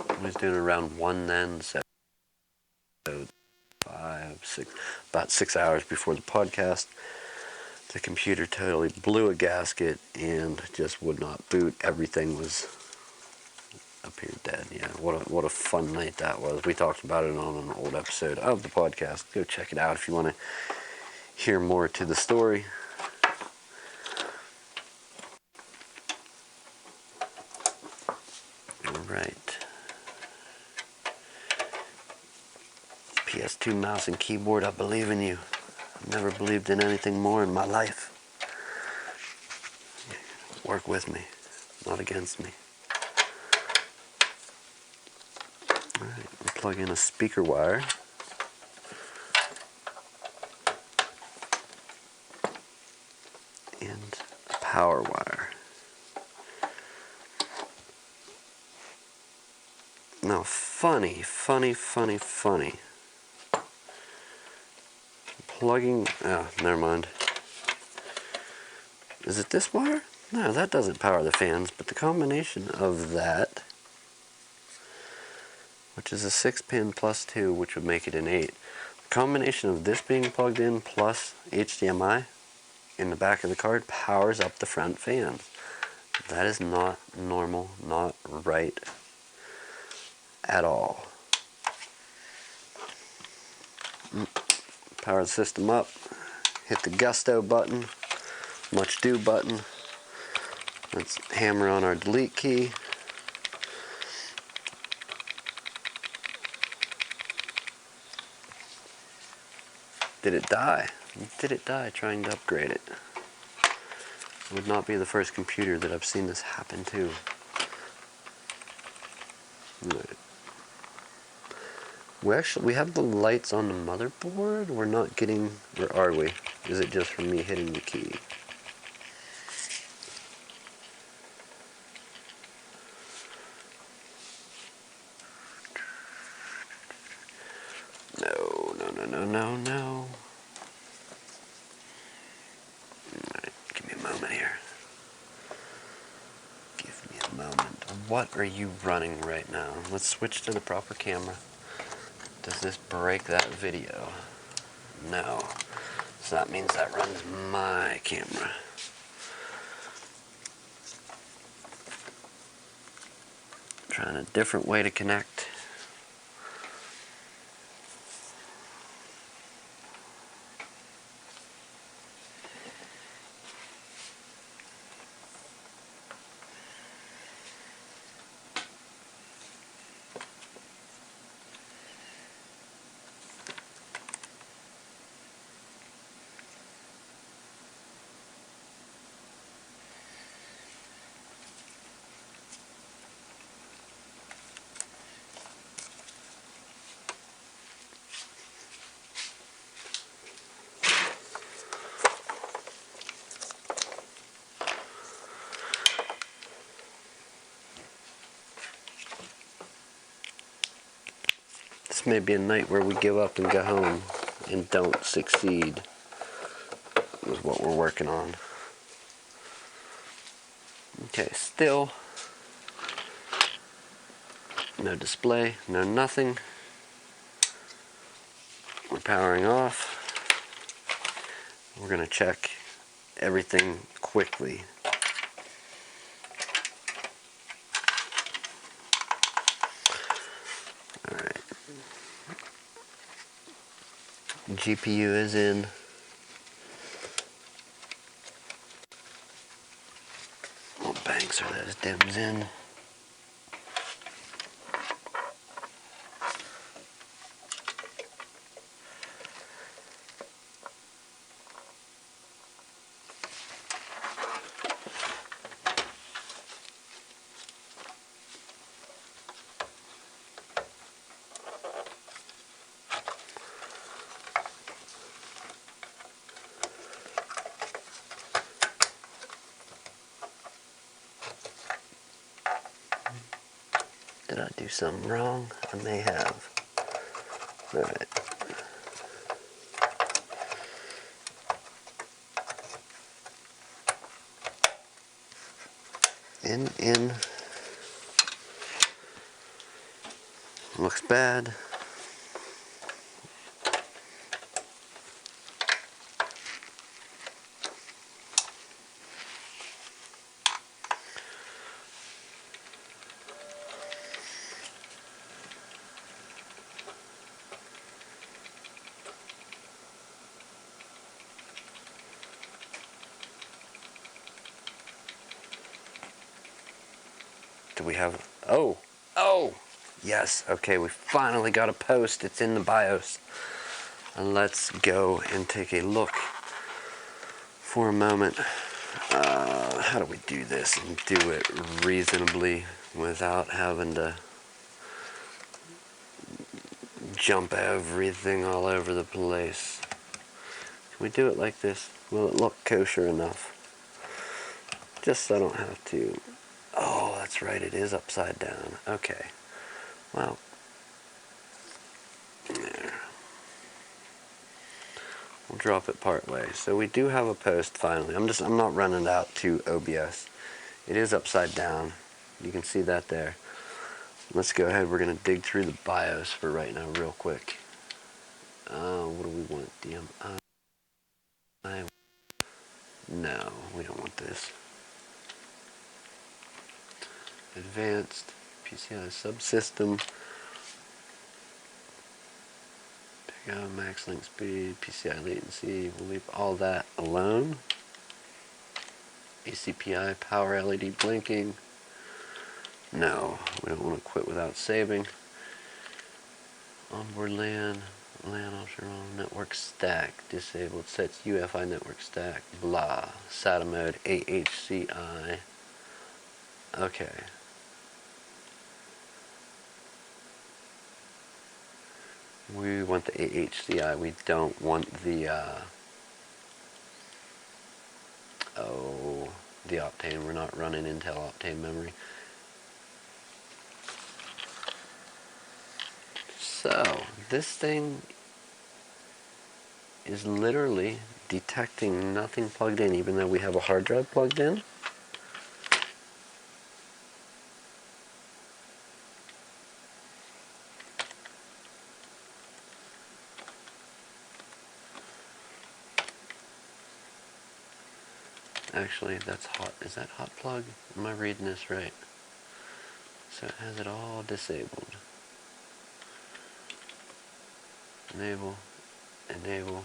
I was doing around 1 then, so 5, 6, about 6 hours before the podcast, the computer totally blew a gasket and just would not boot. Everything was up here dead. Yeah, what a fun night that was. We talked about it on an old episode of the podcast. Go check it out if you want to hear more to the story. Alright. PS2 mouse and keyboard, I believe in you. I've never believed in anything more in my life. Work with me, not against me. Alright, we'll plug in a speaker wire. And a power wire. Now, funny. Plugging, never mind. Is it this wire? No, that doesn't power the fans, but the combination of that, which is a 6-pin plus 2, which would make it an 8. The combination of this being plugged in plus HDMI in the back of the card powers up the front fans. That is not normal, not right at all. Power the system up, hit the gusto button, much do button. Let's hammer on our delete key. Did it die? Did it die trying to upgrade it? It would not be the first computer that I've seen this happen to. We have the lights on the motherboard. We're not getting, where are we? Is it just from me hitting the key? No. Alright, give me a moment here. Give me a moment. What are you running right now? Let's switch to the proper camera. Does this break that video? No. So that means that runs my camera. Trying a different way to connect. This may be a night where we give up and go home and don't succeed with what we're working on. Okay, still no display, no nothing. We're powering off. We're going to check everything quickly. Alright. GPU is in. What banks are those DIMMs in? Did I do something wrong? I may have. Alright. In. Looks bad. Do we have... Oh! Yes, okay, we finally got a post. It's in the BIOS. And let's go and take a look for a moment. How do we do this and do it reasonably without having to jump everything all over the place? Can we do it like this? Will it look kosher enough? Just so I don't have to... Oh, that's right, it is upside down. Okay. Well, there. We'll drop it part way. So we do have a post finally. I'm not running it out to OBS. It is upside down. You can see that there. Let's go ahead. We're going to dig through the BIOS for right now real quick. What do we want? DMI? No, we don't want this. Advanced PCI subsystem. Pick out max link speed, PCI latency. We'll leave all that alone. ACPI, power LED blinking. No, we don't want to quit without saving. Onboard LAN optional, network stack disabled, sets UEFI network stack, blah. SATA mode, AHCI. Okay. We want the AHCI, we don't want the, the Optane. We're not running Intel Optane memory. So, this thing is literally detecting nothing plugged in, even though we have a hard drive plugged in. Actually, that's hot. Is that hot plug? Am I reading this right? So it has it all disabled. Enable, enable.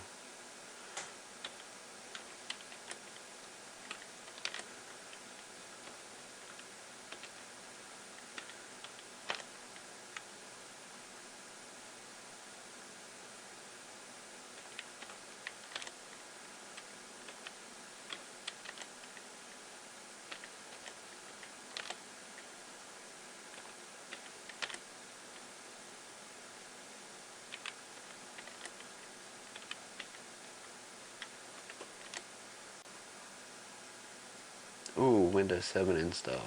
Ooh, Windows 7 install.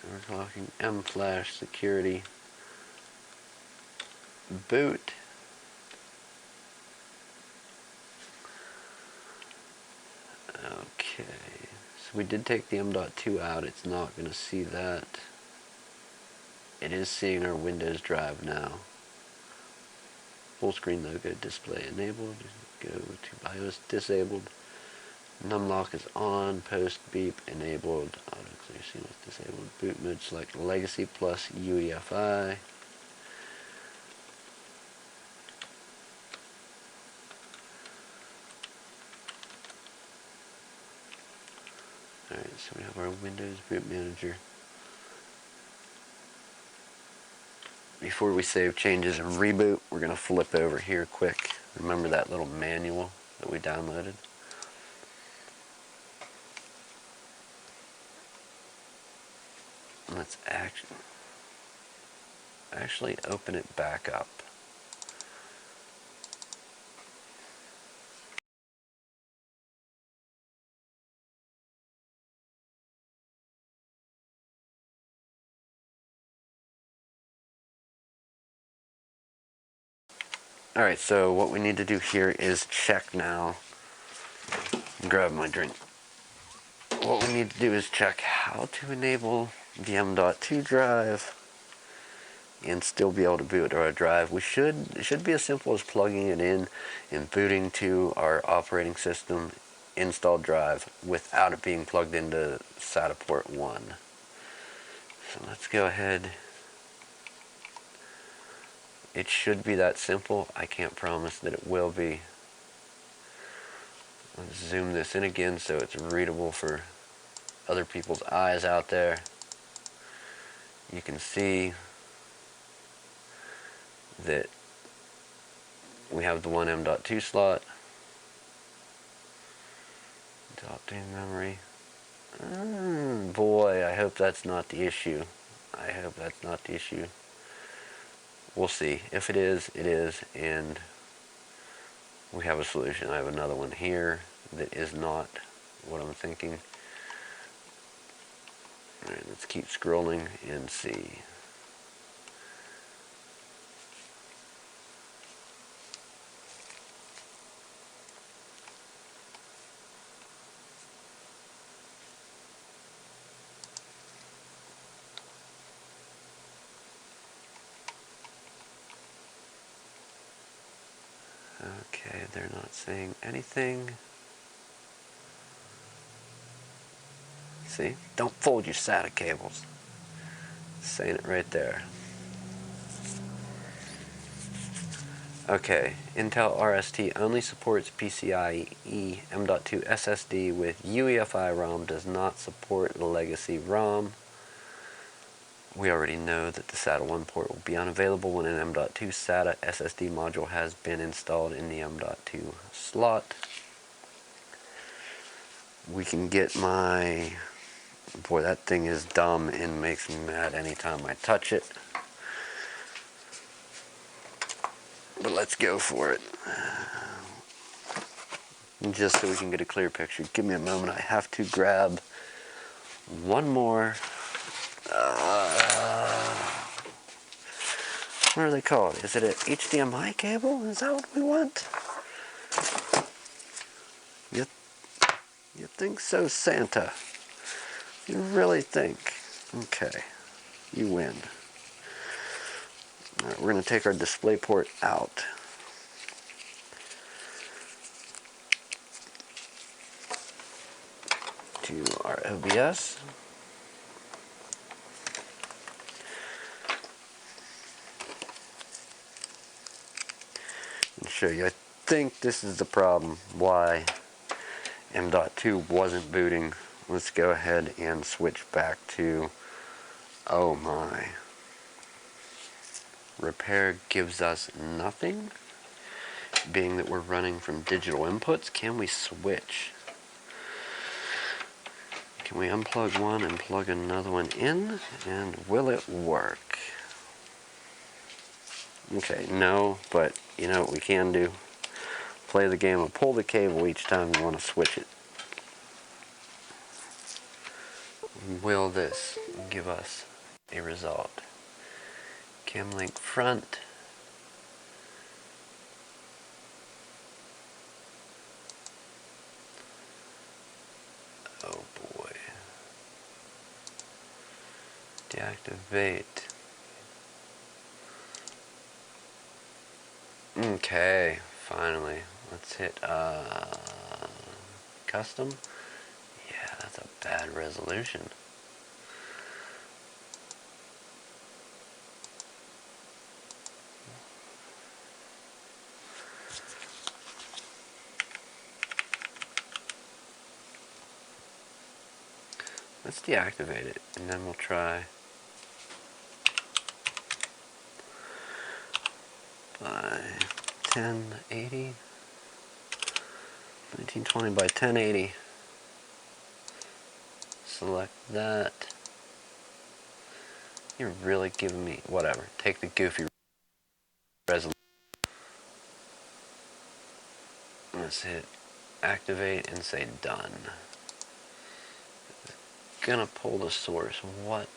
Overclocking, M-Flash, security, boot. Okay, so we did take the M.2 out. It's not going to see that. It is seeing our Windows drive now. Full screen logo display enabled. Go to BIOS disabled. Numlock is on. Post beep enabled. Auto clear seamless disabled. Boot mode select legacy plus UEFI. Alright, so we have our Windows Boot Manager. Before we save changes and reboot, we're going to flip over here quick. Remember that little manual that we downloaded? Let's actually open it back up. Alright, so what we need to do here is check now. Grab my drink. What we need to do is check how to enable the M.2 drive and still be able to boot our drive. It should be as simple as plugging it in and booting to our operating system installed drive without it being plugged into SATA port 1. So let's go ahead. It should be that simple. I can't promise that it will be. Let's zoom this in again so it's readable for other people's eyes out there. You can see that we have the one M.2 slot. Adopting memory. Boy, I hope that's not the issue. I hope that's not the issue. We'll see. If it is, it is, and we have a solution. I have another one here that is not what I'm thinking. Alright, let's keep scrolling and see. Okay, they're not saying anything. See? Don't fold your SATA cables. Saying it right there. Okay, Intel RST only supports PCIe M.2 SSD with UEFI ROM, does not support legacy ROM. We already know that the SATA 1 port will be unavailable when an M.2 SATA SSD module has been installed in the M.2 slot. We can get my... Boy, that thing is dumb and makes me mad anytime I touch it. But let's go for it. Just so we can get a clear picture. Give me a moment. I have to grab one more. What are they called? Is it an HDMI cable? Is that what we want? You think so, Santa? You really think? Okay. You win. Alright, we're going to take our DisplayPort out. To our OBS. And show you, I think this is the problem why M.2 wasn't booting. Let's go ahead and switch back to, oh my. Repair gives us nothing. Being that we're running from digital inputs, can we switch? Can we unplug one and plug another one in? And will it work? Okay, no, but you know what we can do? Play the game and pull the cable each time you want to switch it. will this give us a result? Cam link front. Oh boy. Deactivate. Okay, finally. Let's hit custom. Yeah, that's a bad resolution. Let's deactivate it, and then we'll try by 1080, 1920 by 1080. Select that. You're really giving me whatever. Take the goofy resolution. Let's hit activate and say done. Gonna pull the source. What?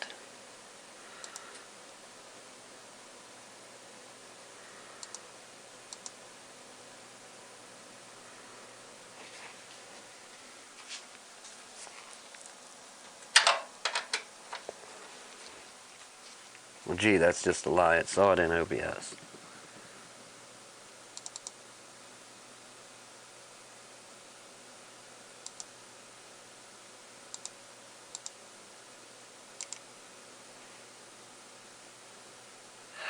Well, gee, that's just a lie. It saw it in OBS.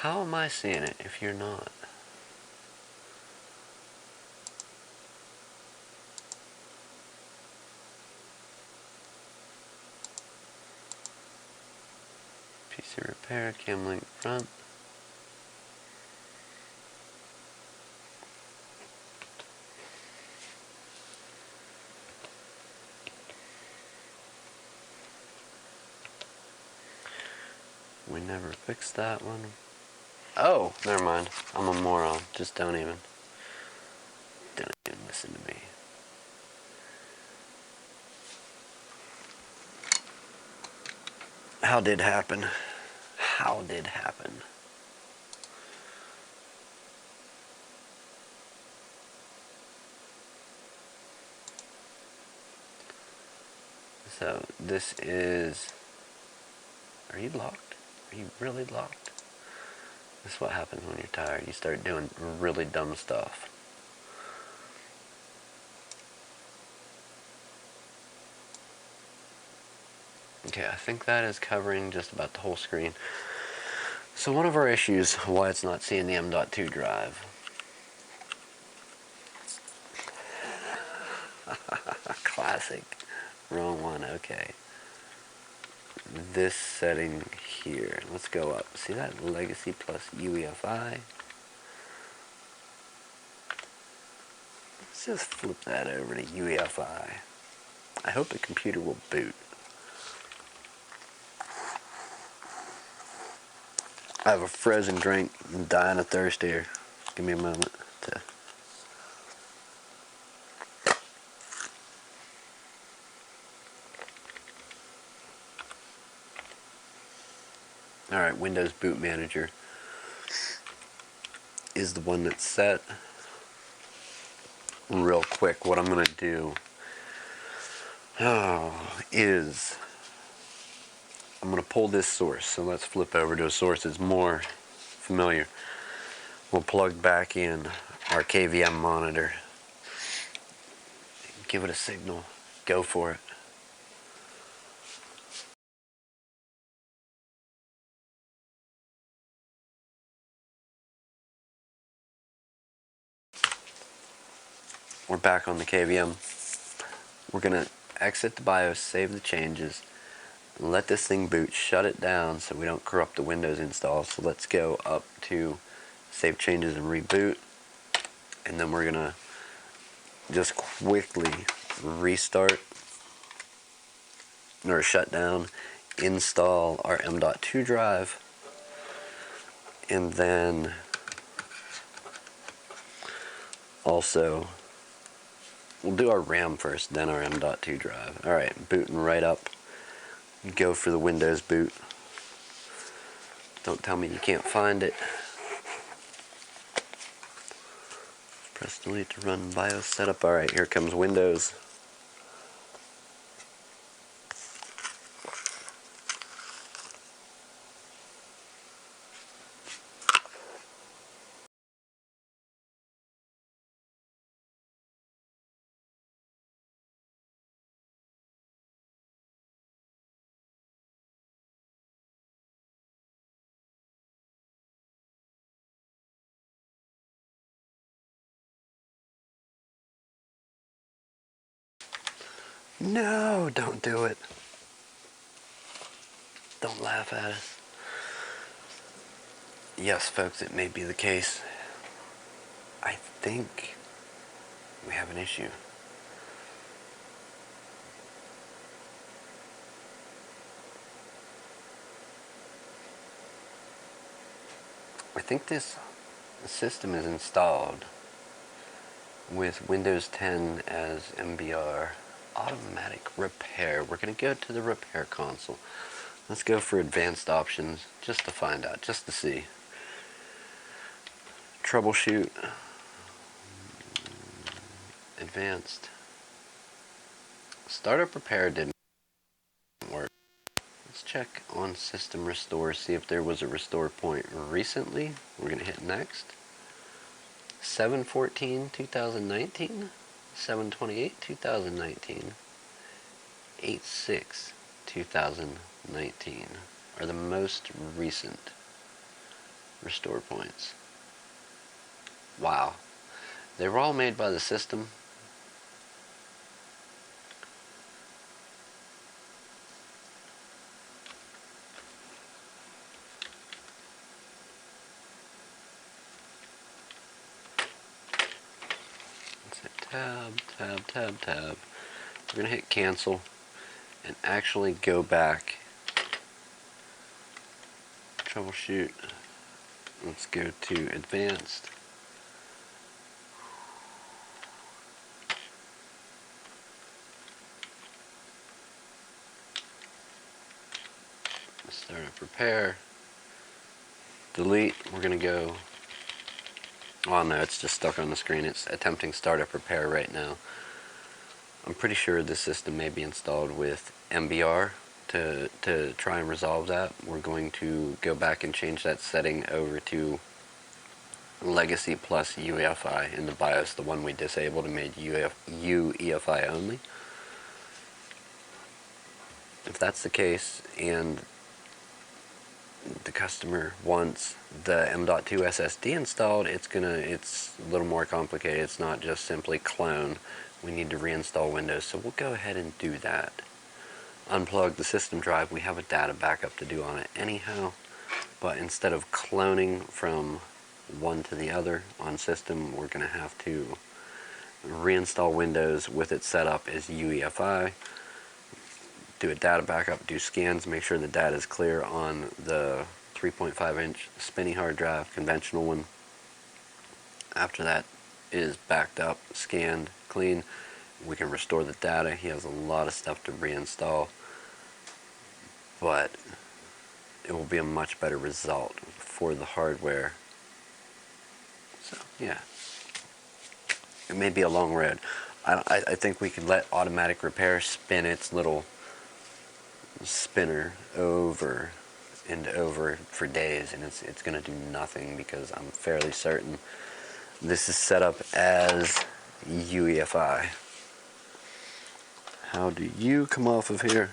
How am I seeing it if you're not? PC repair, cam link front. We never fixed that one. Oh, never mind. I'm a moron. Just don't even listen to me. How did happen? How did happen? So this is. Are you locked? Are you really locked? This is what happens when you're tired. You start doing really dumb stuff. Okay, I think that is covering just about the whole screen. So one of our issues, why it's not seeing the M.2 drive. Classic. Wrong one, okay. This setting here. Let's go up. See that? Legacy plus UEFI. Let's just flip that over to UEFI. I hope the computer will boot. I have a frozen drink. I'm dying of thirst here. Give me a moment to. Alright, Windows Boot Manager is the one that's set. Real quick, what I'm going to do is I'm going to pull this source. So let's flip over to a source that's more familiar. We'll plug back in our KVM monitor. Give it a signal. Go for it. We're back on the KVM. We're going to exit the BIOS, save the changes, let this thing boot, shut it down so we don't corrupt the Windows install. So let's go up to save changes and reboot. And then we're going to just quickly restart or shut down, install our M.2 drive, and then also we'll do our RAM first, then our M.2 drive. Alright, booting right up. go for the Windows boot. Don't tell me you can't find it. Press delete to run BIOS setup. Alright, here comes Windows. No, don't do it. Don't laugh at us. Yes, folks, it may be the case. I think we have an issue. I think this system is installed with Windows 10 as MBR automatic repair. We're going to go to the repair console. Let's go for advanced options just to find out, just to see. Troubleshoot. Advanced. Startup repair didn't work. Let's check on system restore, see if there was a restore point recently. We're going to hit next. 7/14/2019, 7/28/2019, 8/6/2019 are the most recent restore points. Wow. They were all made by the system. Let's hit tab, tab, tab, tab. We're going to hit cancel and actually go back. Troubleshoot. Let's go to advanced. Startup repair. Delete. We're going to go. Oh no, it's just stuck on the screen. It's attempting startup repair right now. I'm pretty sure this system may be installed with MBR. To try and resolve that, we're going to go back and change that setting over to Legacy plus UEFI in the BIOS, the one we disabled and made UEFI only. If that's the case and the customer wants the M.2 SSD installed, it's a little more complicated. It's not just simply clone. We need to reinstall Windows, so we'll go ahead and do that. Unplug the system drive. We have a data backup to do on it anyhow, but instead of cloning from one to the other on system, we're going to have to reinstall Windows with it set up as UEFI. Do a data backup, do scans, make sure the data is clear on the 3.5-inch spinny hard drive, conventional one. After that is backed up, scanned, clean, we can restore the data. He has a lot of stuff to reinstall, but it will be a much better result for the hardware. So yeah, it may be a long road. I think we could let automatic repair spin its little spinner over and over for days, and it's going to do nothing, because I'm fairly certain this is set up as UEFI. How do you come off of here?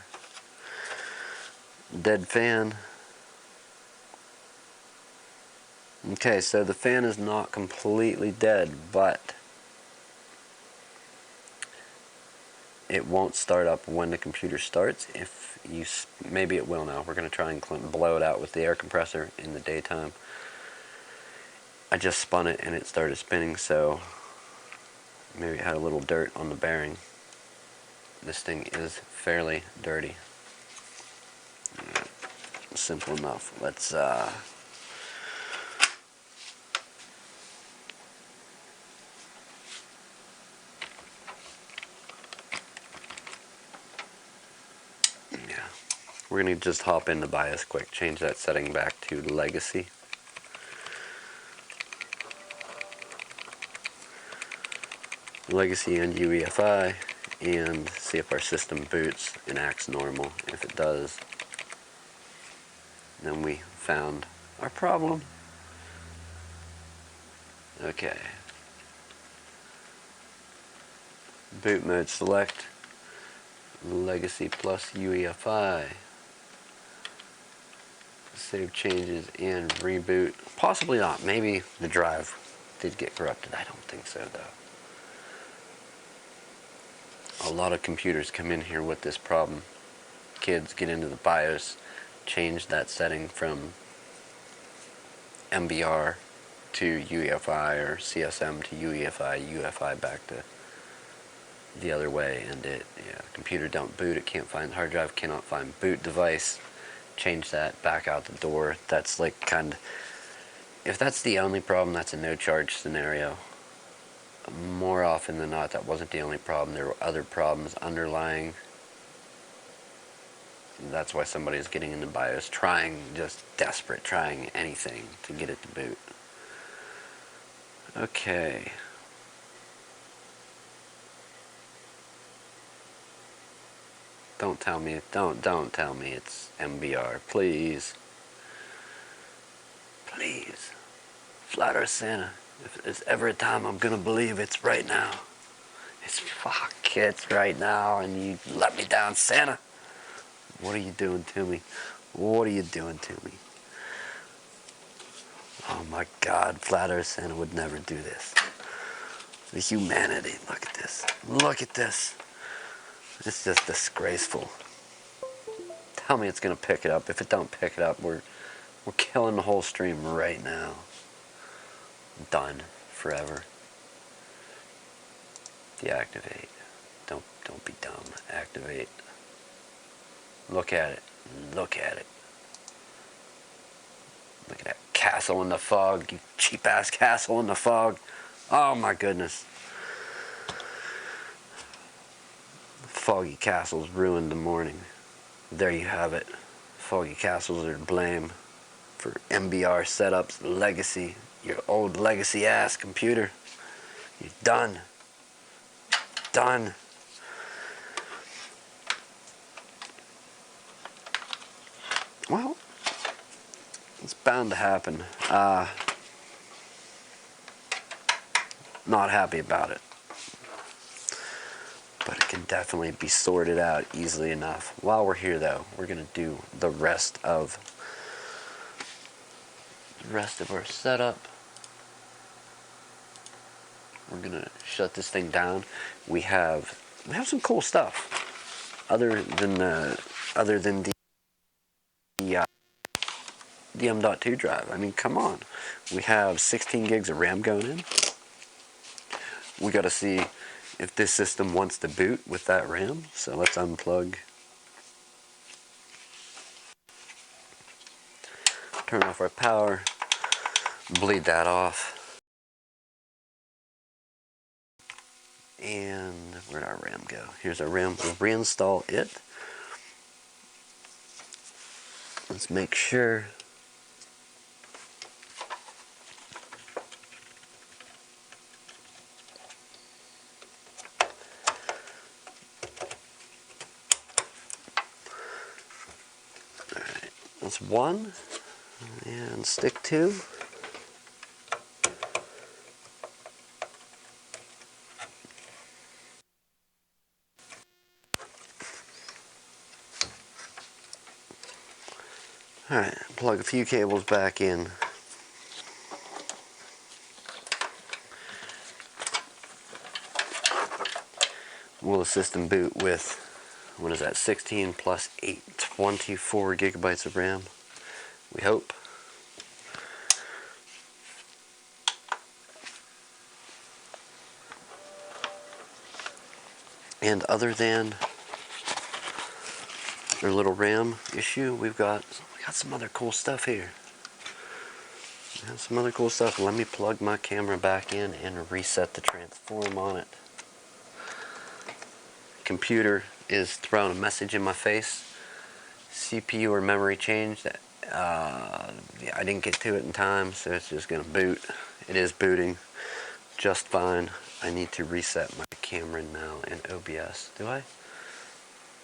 Dead fan. Okay, so the fan is not completely dead, but it won't start up when the computer starts. If you, maybe it will now. We're going to try and blow it out with the air compressor in the daytime. I just spun it and it started spinning, so maybe it had a little dirt on the bearing. This thing is fairly dirty. Simple enough. Let's yeah. we're going to just hop into BIOS quick, change that setting back to legacy. Legacy and UEFI, and see if our system boots and acts normal. If it does, then we found our problem. Okay. Boot mode select, legacy plus UEFI. Save changes and reboot. Possibly not. Maybe the drive did get corrupted. I don't think so though. A lot of computers come in here with this problem. Kids get into the BIOS, change that setting from MBR to UEFI or CSM to UEFI, UEFI back to the other way, and computer don't boot, it can't find hard drive, cannot find boot device, change that back out the door. That's like if that's the only problem, that's a no charge scenario. More often than not, that wasn't the only problem. There were other problems underlying. That's why somebody's getting into BIOS, just desperate, trying anything to get it to boot. Okay. Don't tell me it's MBR, please. Please. Flat Earth Santa, if there's ever a time I'm gonna believe, it's right now. It's right now, and you let me down, Santa. What are you doing to me? What are you doing to me? Oh my God, Flat Earth Santa would never do this. The humanity, look at this. Look at this. It's just disgraceful. Tell me it's gonna pick it up. If it don't pick it up, we're killing the whole stream right now. Done forever. Deactivate. Don't be dumb. Activate. Look at it. Look at it. Look at that castle in the fog. You cheap ass castle in the fog. Oh my goodness. Foggy castles ruined the morning. There you have it. Foggy castles are to blame for MBR setups, legacy. Your old legacy ass computer. You're done. Done. Well, it's bound to happen. Not happy about it. But it can definitely be sorted out easily enough. While we're here though, we're going to do the rest of our setup. We're going to shut this thing down. We have some cool stuff other than the M.2 drive. I mean, come on. We have 16 gigs of RAM going in. We got to see if this system wants to boot with that RAM. So let's unplug. Turn off our power. Bleed that off. And where'd our RAM go? Here's our RAM. We'll reinstall it. Let's make sure. Alright, that's 1. And stick 2. Alright, plug a few cables back in. Will the system boot with, what is that, 16 plus 8, 24 gigabytes of RAM? We hope. And other than our little RAM issue, we got some other cool stuff here. We have some other cool stuff. Let me plug my camera back in and reset the transform on it. Computer is throwing a message in my face CPU or memory change. Yeah, I didn't get to it in time, so it's just gonna boot. It is booting just fine. I need to reset my camera now in OBS. Do I?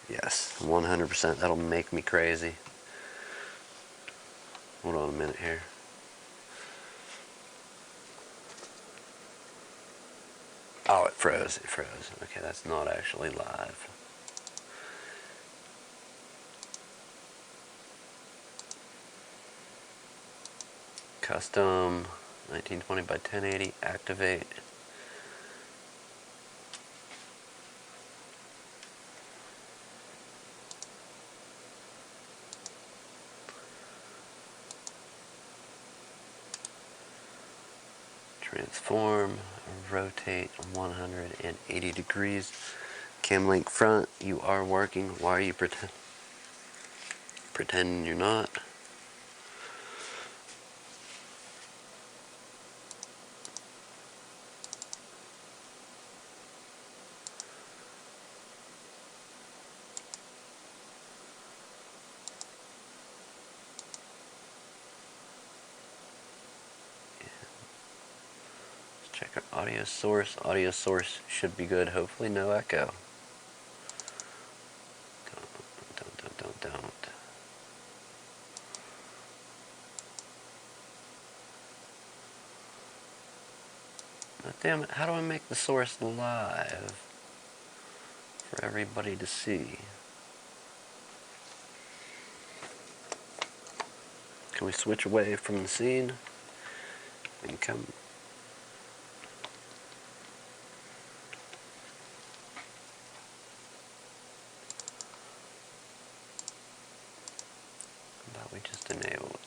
Yes, 100%. That'll make me crazy. Hold on a minute here. Oh, it froze. It froze. Okay, that's not actually live. Custom 1920 by 1080. Activate. Transform, rotate 180 degrees. Cam link front, you are working. Why are you pretending you're not? Check our audio source. Audio source should be good. Hopefully no echo. Don't. Oh, damn it, how do I make the source live for everybody to see? Can we switch away from the scene and come? How about we just enable it?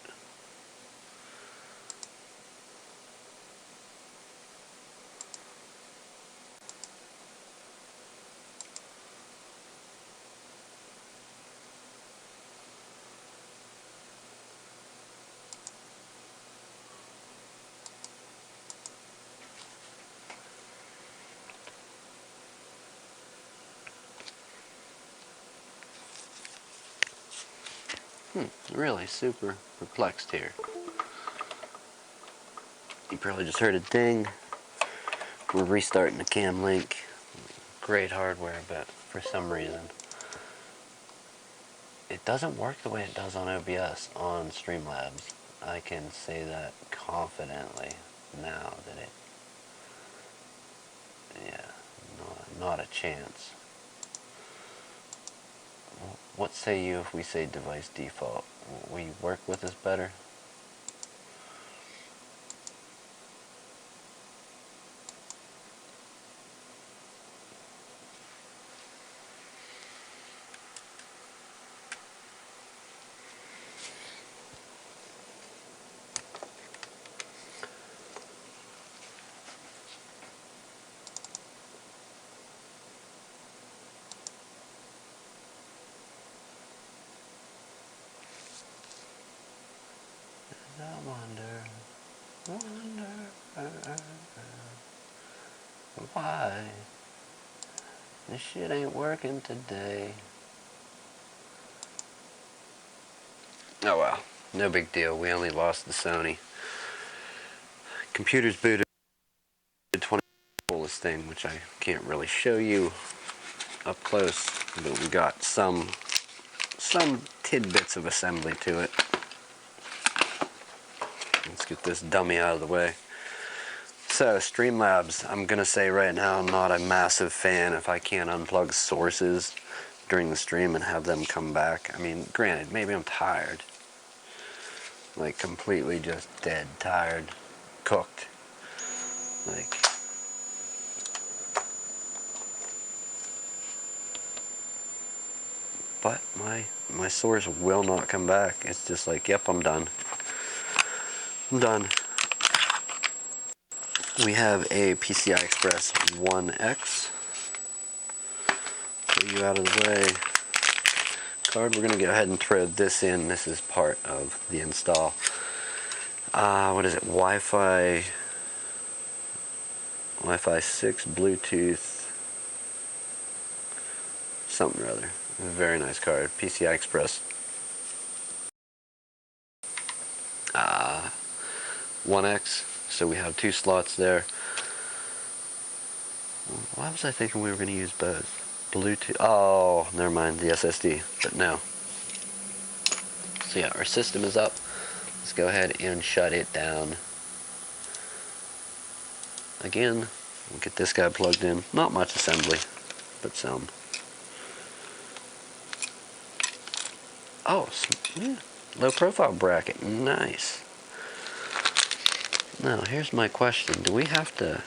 Really super perplexed here. You probably just heard a ding. We're restarting the cam link. Great hardware, but for some reason it doesn't work the way it does on OBS on Streamlabs. I can say that confidently now that it, yeah, not a chance. What say you if we say device default? Will you work with us better? I wonder why this shit ain't working today. Oh well, no big deal. We only lost the Sony. Computer's booted 20 coolest thing, which I can't really show you up close, but we got some tidbits of assembly to it. Let's get this dummy out of the way. So, Streamlabs, I'm going to say right now, I'm not a massive fan if I can't unplug sources during the stream and have them come back. I mean, granted, maybe I'm tired. Like, completely just dead, tired, cooked. Like, but my source will not come back. It's just like, yep, I'm done. I'm done. We have a PCI Express 1X. Put you out of the way. Card, we're going to go ahead and throw this in. This is part of the install. What is it? Wi-Fi 6, Bluetooth, something or other. Very nice card. PCI Express 1X, so we have 2 slots there. Why was I thinking we were going to use both? Bluetooth, oh, never mind, the SSD, but no. So yeah, our system is up. Let's go ahead and shut it down. Again, we'll get this guy plugged in. Not much assembly, but some. Oh, yeah, low profile bracket, nice. Now, here's my question. Do we have to...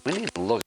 We need to look.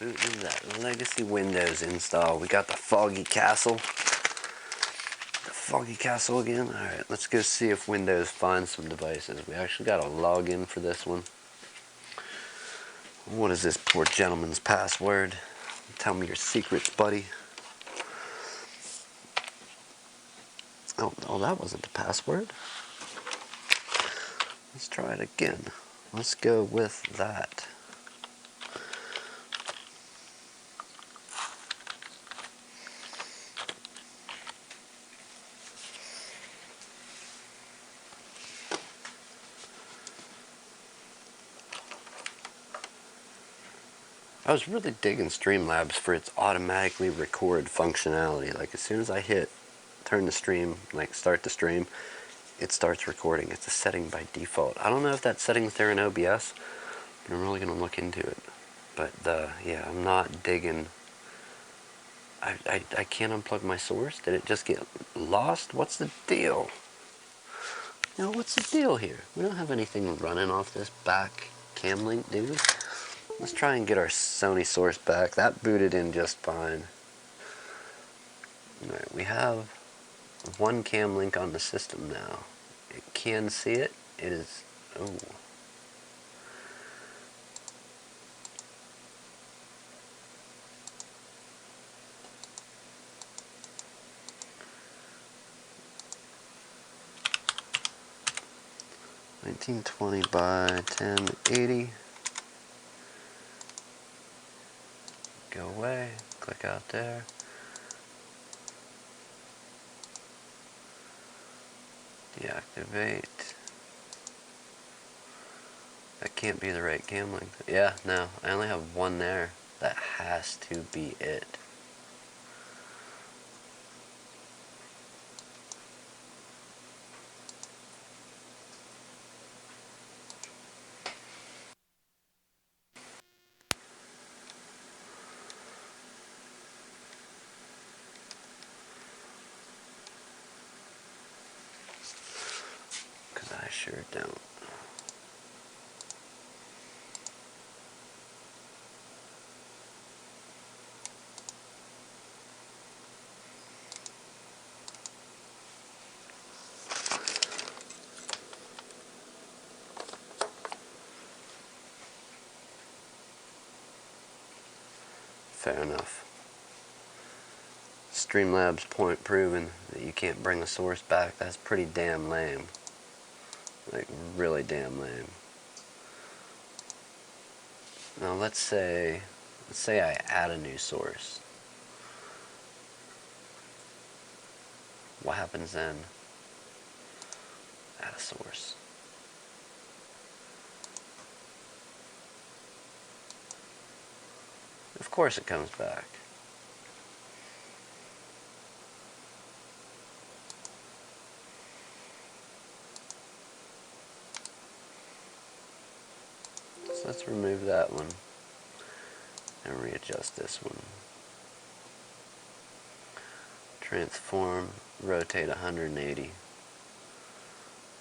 Boot into that legacy Windows install. We got the Foggy Castle. The Foggy Castle again. Alright, let's go see if Windows finds some devices. We actually got a login for this one. What is this poor gentleman's password? Tell me your secrets, buddy. Oh, that wasn't the password. Let's try it again. Let's go with that. I was really digging Streamlabs for its automatically record functionality. Like as soon as I hit turn the stream, like start the stream, it starts recording. It's a setting by default. I don't know if that setting's there in OBS, but I'm really going to look into it. But yeah, I'm not digging. I can't unplug my source. Did it just get lost? What's the deal? You know, what's the deal here? We don't have anything running off this back cam link, dude. Let's try and get our Sony source back. That booted in just fine. Alright, we have one cam link on the system now. It can see it. It is... oh. $1920 by 1080. Go away. Click out there. Deactivate. That can't be the right cam link. Yeah, no. I only have one there. That has to be it. Because I sure don't. Fair enough. Streamlabs point proven that you can't bring the source back. That's pretty damn lame. Like, really damn lame. Now let's say I add a new source. What happens then? Add a source. Of course it comes back. So let's remove that one and readjust this one. Transform, rotate 180.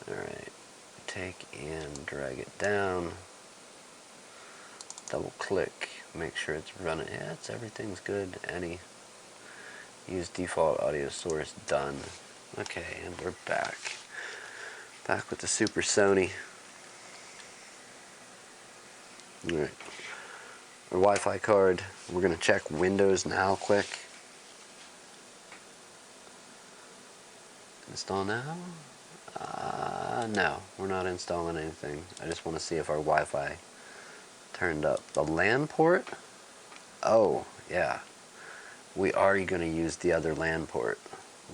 Alright, take and drag it down. Double click, make sure it's running. Yeah, everything's good. Any use default audio source, done. Okay, and we're back. Back with the Super Sony. Alright. Our Wi-Fi card. We're gonna check Windows now quick. Install now? No, we're not installing anything. I just want to see if our Wi-Fi turned up. The LAN port? Oh, yeah. We are going to use the other LAN port.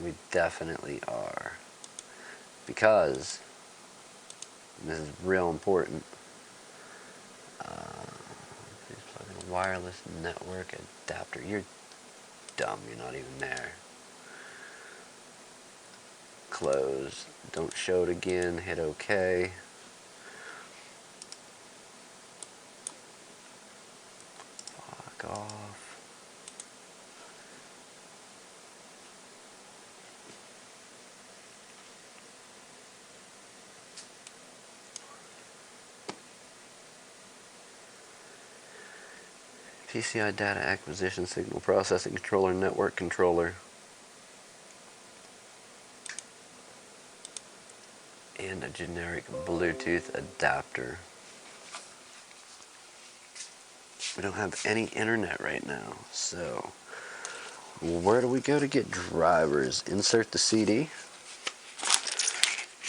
We definitely are. Because, this is real important, please plug in a wireless network adapter. You're dumb, you're not even there. Close. Don't show it again. Hit OK. Fuck off. PCI data acquisition, signal processing controller, network controller, and a generic Bluetooth adapter. We don't have any internet right now, so where do we go to get drivers? Insert the CD.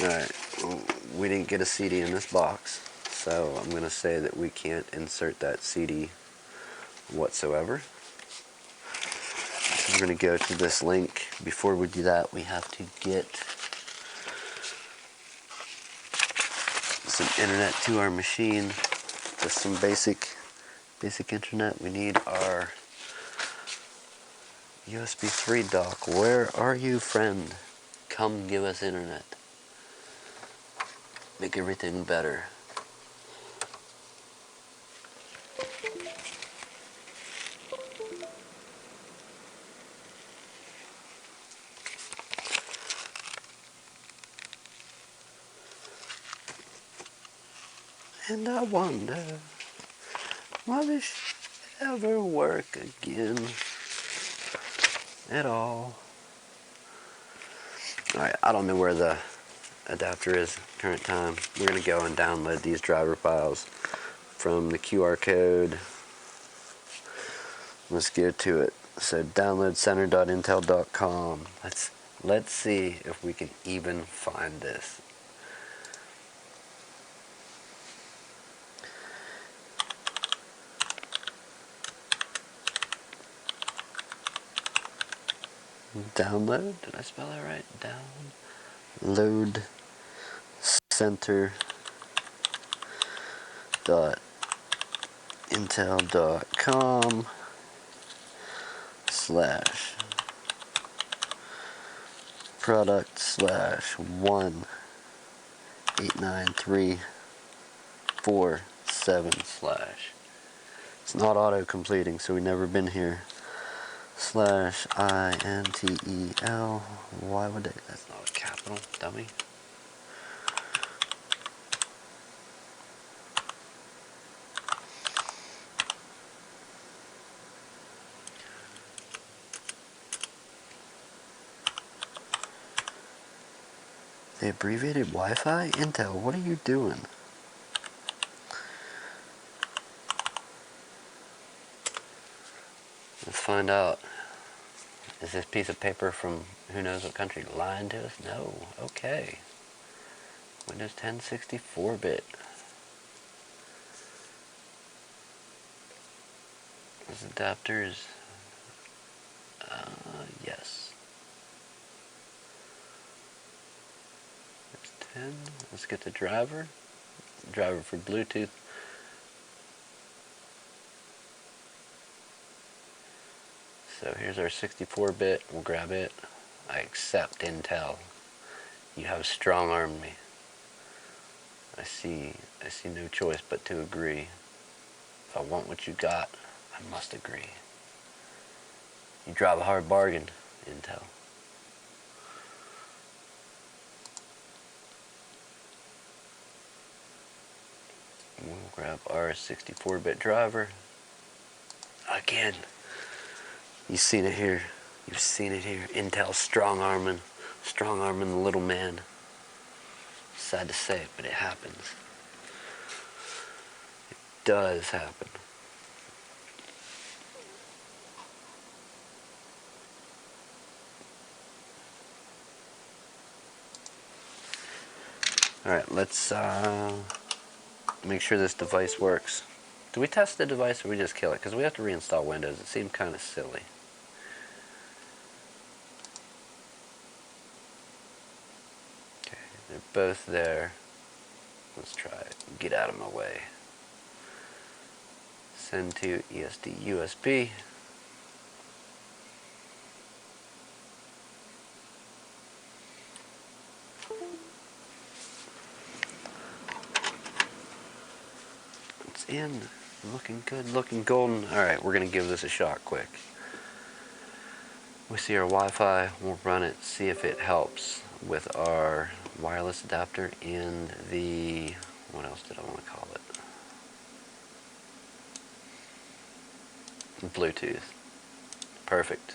Alright, we didn't get a CD in this box, so I'm going to say that we can't insert that CD whatsoever. So we're going to go to this link. Before we do that, we have to get some internet to our machine. Just some basic internet. We need our USB 3 dock. Where are you, friend? Come give us internet. Make everything better. And I wonder, will this ever work again at all? Alright, I don't know where the adapter is current time. We're going to go and download these driver files from the QR code. Let's go to it. So download center.intel.com. Let's see if we can even find this. Download? Did I spell that right? Download center.intel.com /product/18934/. It's not auto completing, so we've never been here. /INTEL. Why would they? That's not a capital, dummy. The abbreviated Wi-Fi? Intel, what are you doing? Let's find out. Is this piece of paper from who knows what country lying to us? No. Okay. Windows 10 64-bit. This adapter is... yes. It's 10. Let's get the driver. Driver for Bluetooth. So here's our 64-bit. We'll grab it. I accept Intel. You have strong-armed me. I see no choice but to agree. If I want what you got, I must agree. You drive a hard bargain, Intel. We'll grab our 64-bit driver. Again. You've seen it here. You've seen it here. Intel strong-arming the little man. Sad to say it, but it happens. It does happen. Alright, let's make sure this device works. Do we test the device or we just kill it? Because we have to reinstall Windows. It seemed kind of silly. Okay, they're both there. Let's try it. Get out of my way. Send to ESD USB. It's in. Looking good, looking golden. Alright, we're going to give this a shot quick. We see our Wi-Fi, we'll run it, see if it helps with our wireless adapter and the, what else did I want to call it? Bluetooth. Perfect.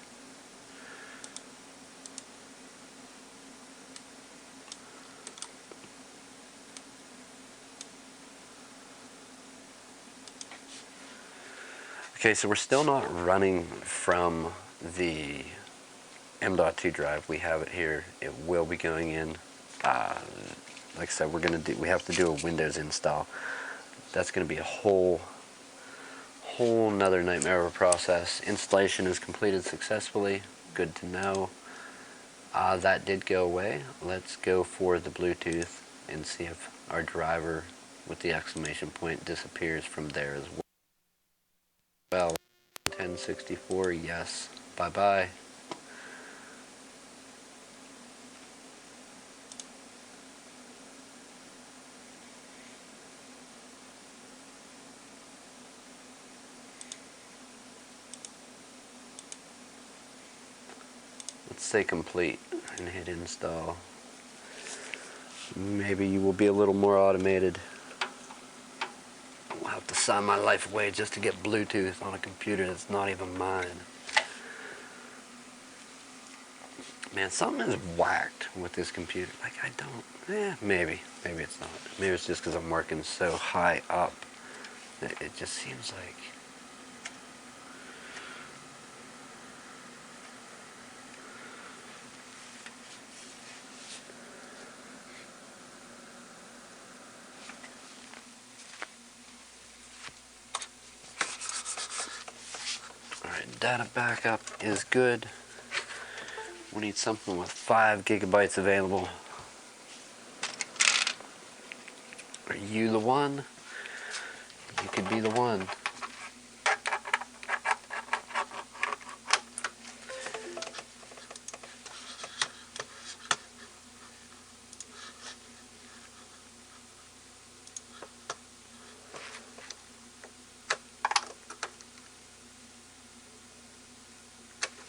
Okay, so we're still not running from the M.2 drive. We have it here. It will be going in. Like I said, we have to do a Windows install. That's going to be a whole nother nightmare of a process. Installation is completed successfully. Good to know. That did go away. Let's go for the Bluetooth and see if our driver with the exclamation point disappears from there as well. 1064, yes. Bye-bye. Let's say complete and hit install. Maybe you will be a little more automated. I'll have to sign my life away just to get Bluetooth on a computer that's not even mine. Man, something is whacked with this computer. Like, maybe it's not. Maybe it's just because I'm working so high up that it just seems like... Alright, data backup is good. We need something with 5 gigabytes available. Are you the one? You could be the one.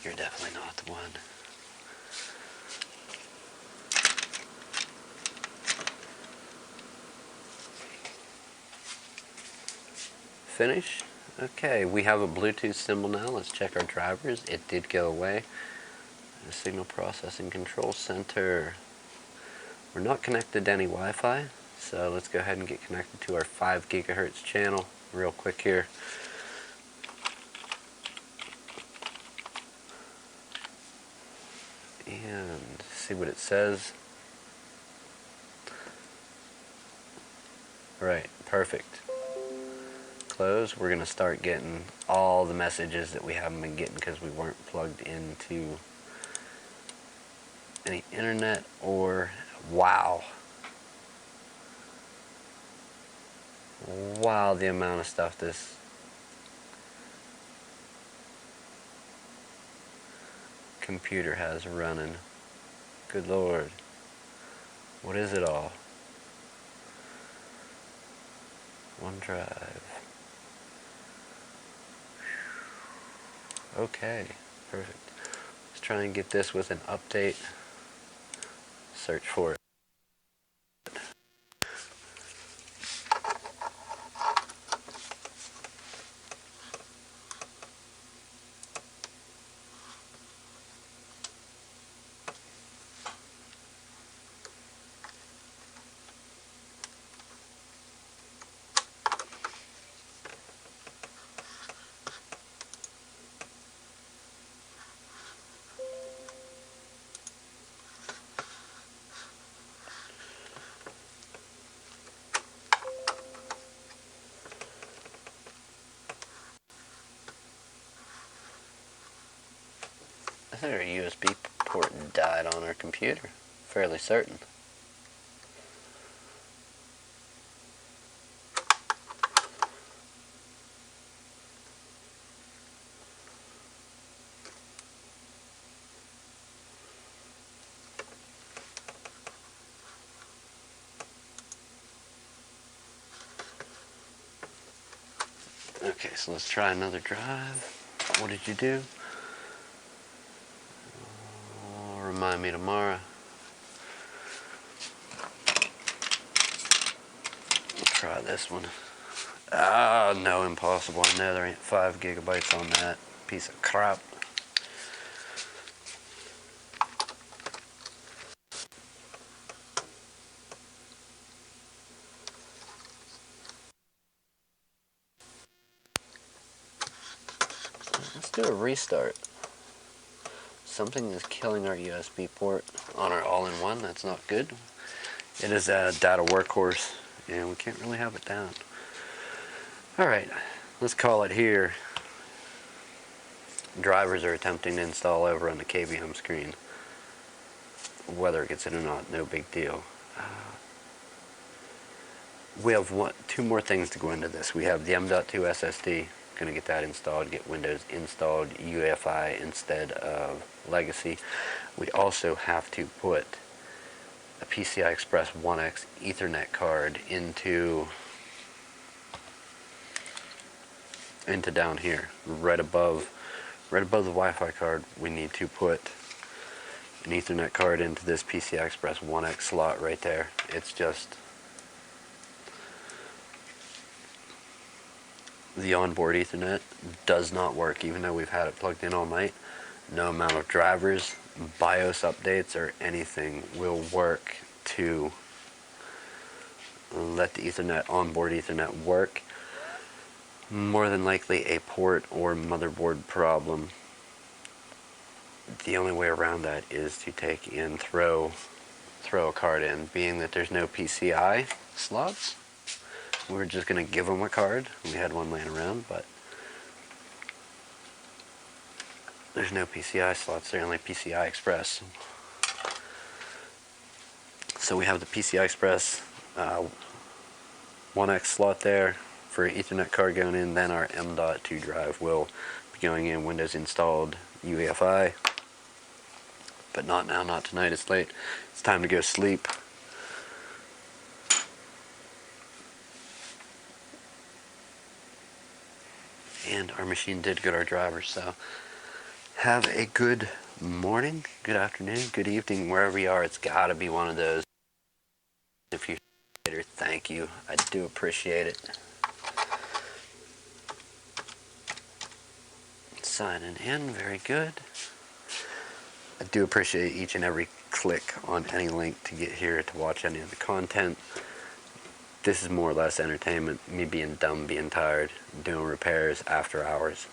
You're definitely not the one. Finish. Okay, we have a Bluetooth symbol now. Let's check our drivers. It did go away. The signal processing control center. We're not connected to any Wi-Fi, so let's go ahead and get connected to our 5 gigahertz channel real quick here. And see what it says. Right, perfect. Close. We're going to start getting all the messages that we haven't been getting because we weren't plugged into any internet or... Wow, the amount of stuff this computer has running. Good Lord. What is it all? OneDrive. Okay, perfect. Let's try and get this with an update. Search for it. I think our USB port died on our computer. Fairly certain. Okay, so let's try another drive. What did you do? Remind me tomorrow. We'll try this one. Ah, no, impossible. I know there ain't 5 gigabytes on that piece of crap. Let's do a restart. Something is killing our USB port on our all-in-one. That's not good. It is a data workhorse, and we can't really have it down. Alright, let's call it here. Drivers are attempting to install over on the KB home screen. Whether it gets in or not, no big deal. We have two more things to go into this. We have the M.2 SSD, going to get that installed, get Windows installed UEFI instead of Legacy. We also have to put a PCI Express 1X Ethernet card into down here, right above the Wi-Fi card. We need to put an Ethernet card into this PCI Express 1X slot right there. It's just the onboard Ethernet does not work, even though we've had it plugged in all night. No amount of drivers, BIOS updates, or anything will work to let the Ethernet, onboard Ethernet work. More than likely a port or motherboard problem. The only way around that is to take and throw a card in. Being that there's no PCI slots, we're just going to give them a card. We had one laying around, but there's no PCI slots. They're only PCI Express. So we have the PCI Express 1X slot there for Ethernet card going in. Then our M.2 drive will be going in, Windows installed UEFI. But not now, not tonight. It's late. It's time to go sleep. And our machine did get our drivers, so have a good morning, good afternoon, good evening, wherever you are. It's got to be one of those. If you later, thank you. I do appreciate it. Signing in, very good. I do appreciate each and every click on any link to get here to watch any of the content. This is more or less entertainment, me being dumb, being tired, doing repairs after hours.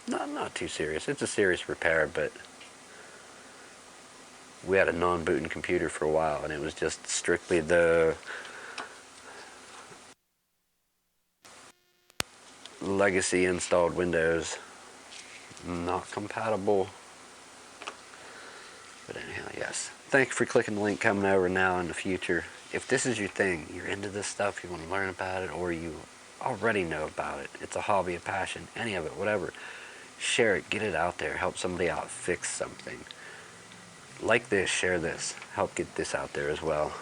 Not too serious. It's a serious repair, but we had a non-booting computer for a while, and it was just strictly the legacy installed Windows not compatible. But anyhow, yes. Thank you for clicking the link, coming over now in the future. If this is your thing, you're into this stuff, you want to learn about it, or you already know about it, it's a hobby, a passion, any of it, whatever, share it, get it out there, help somebody out, fix something. Like this, share this, help get this out there as well.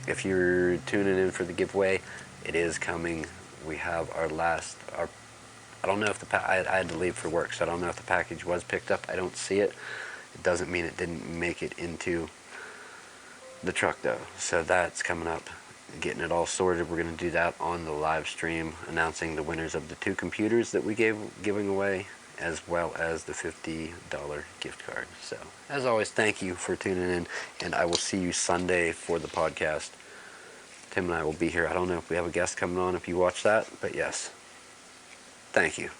If you're tuning in for the giveaway, it is coming. We have our I don't know if I had to leave for work, so I don't know if the package was picked up. I don't see it. It doesn't mean it didn't make it into the truck though. So that's coming up, getting it all sorted. We're going to do that on the live stream, announcing the winners of the 2 computers that we giving away, as well as the $50 gift card. So as always, thank you for tuning in, and I will see you Sunday for the podcast. Tim and I will be here. I don't know if we have a guest coming on if you watch that, but yes. Thank you.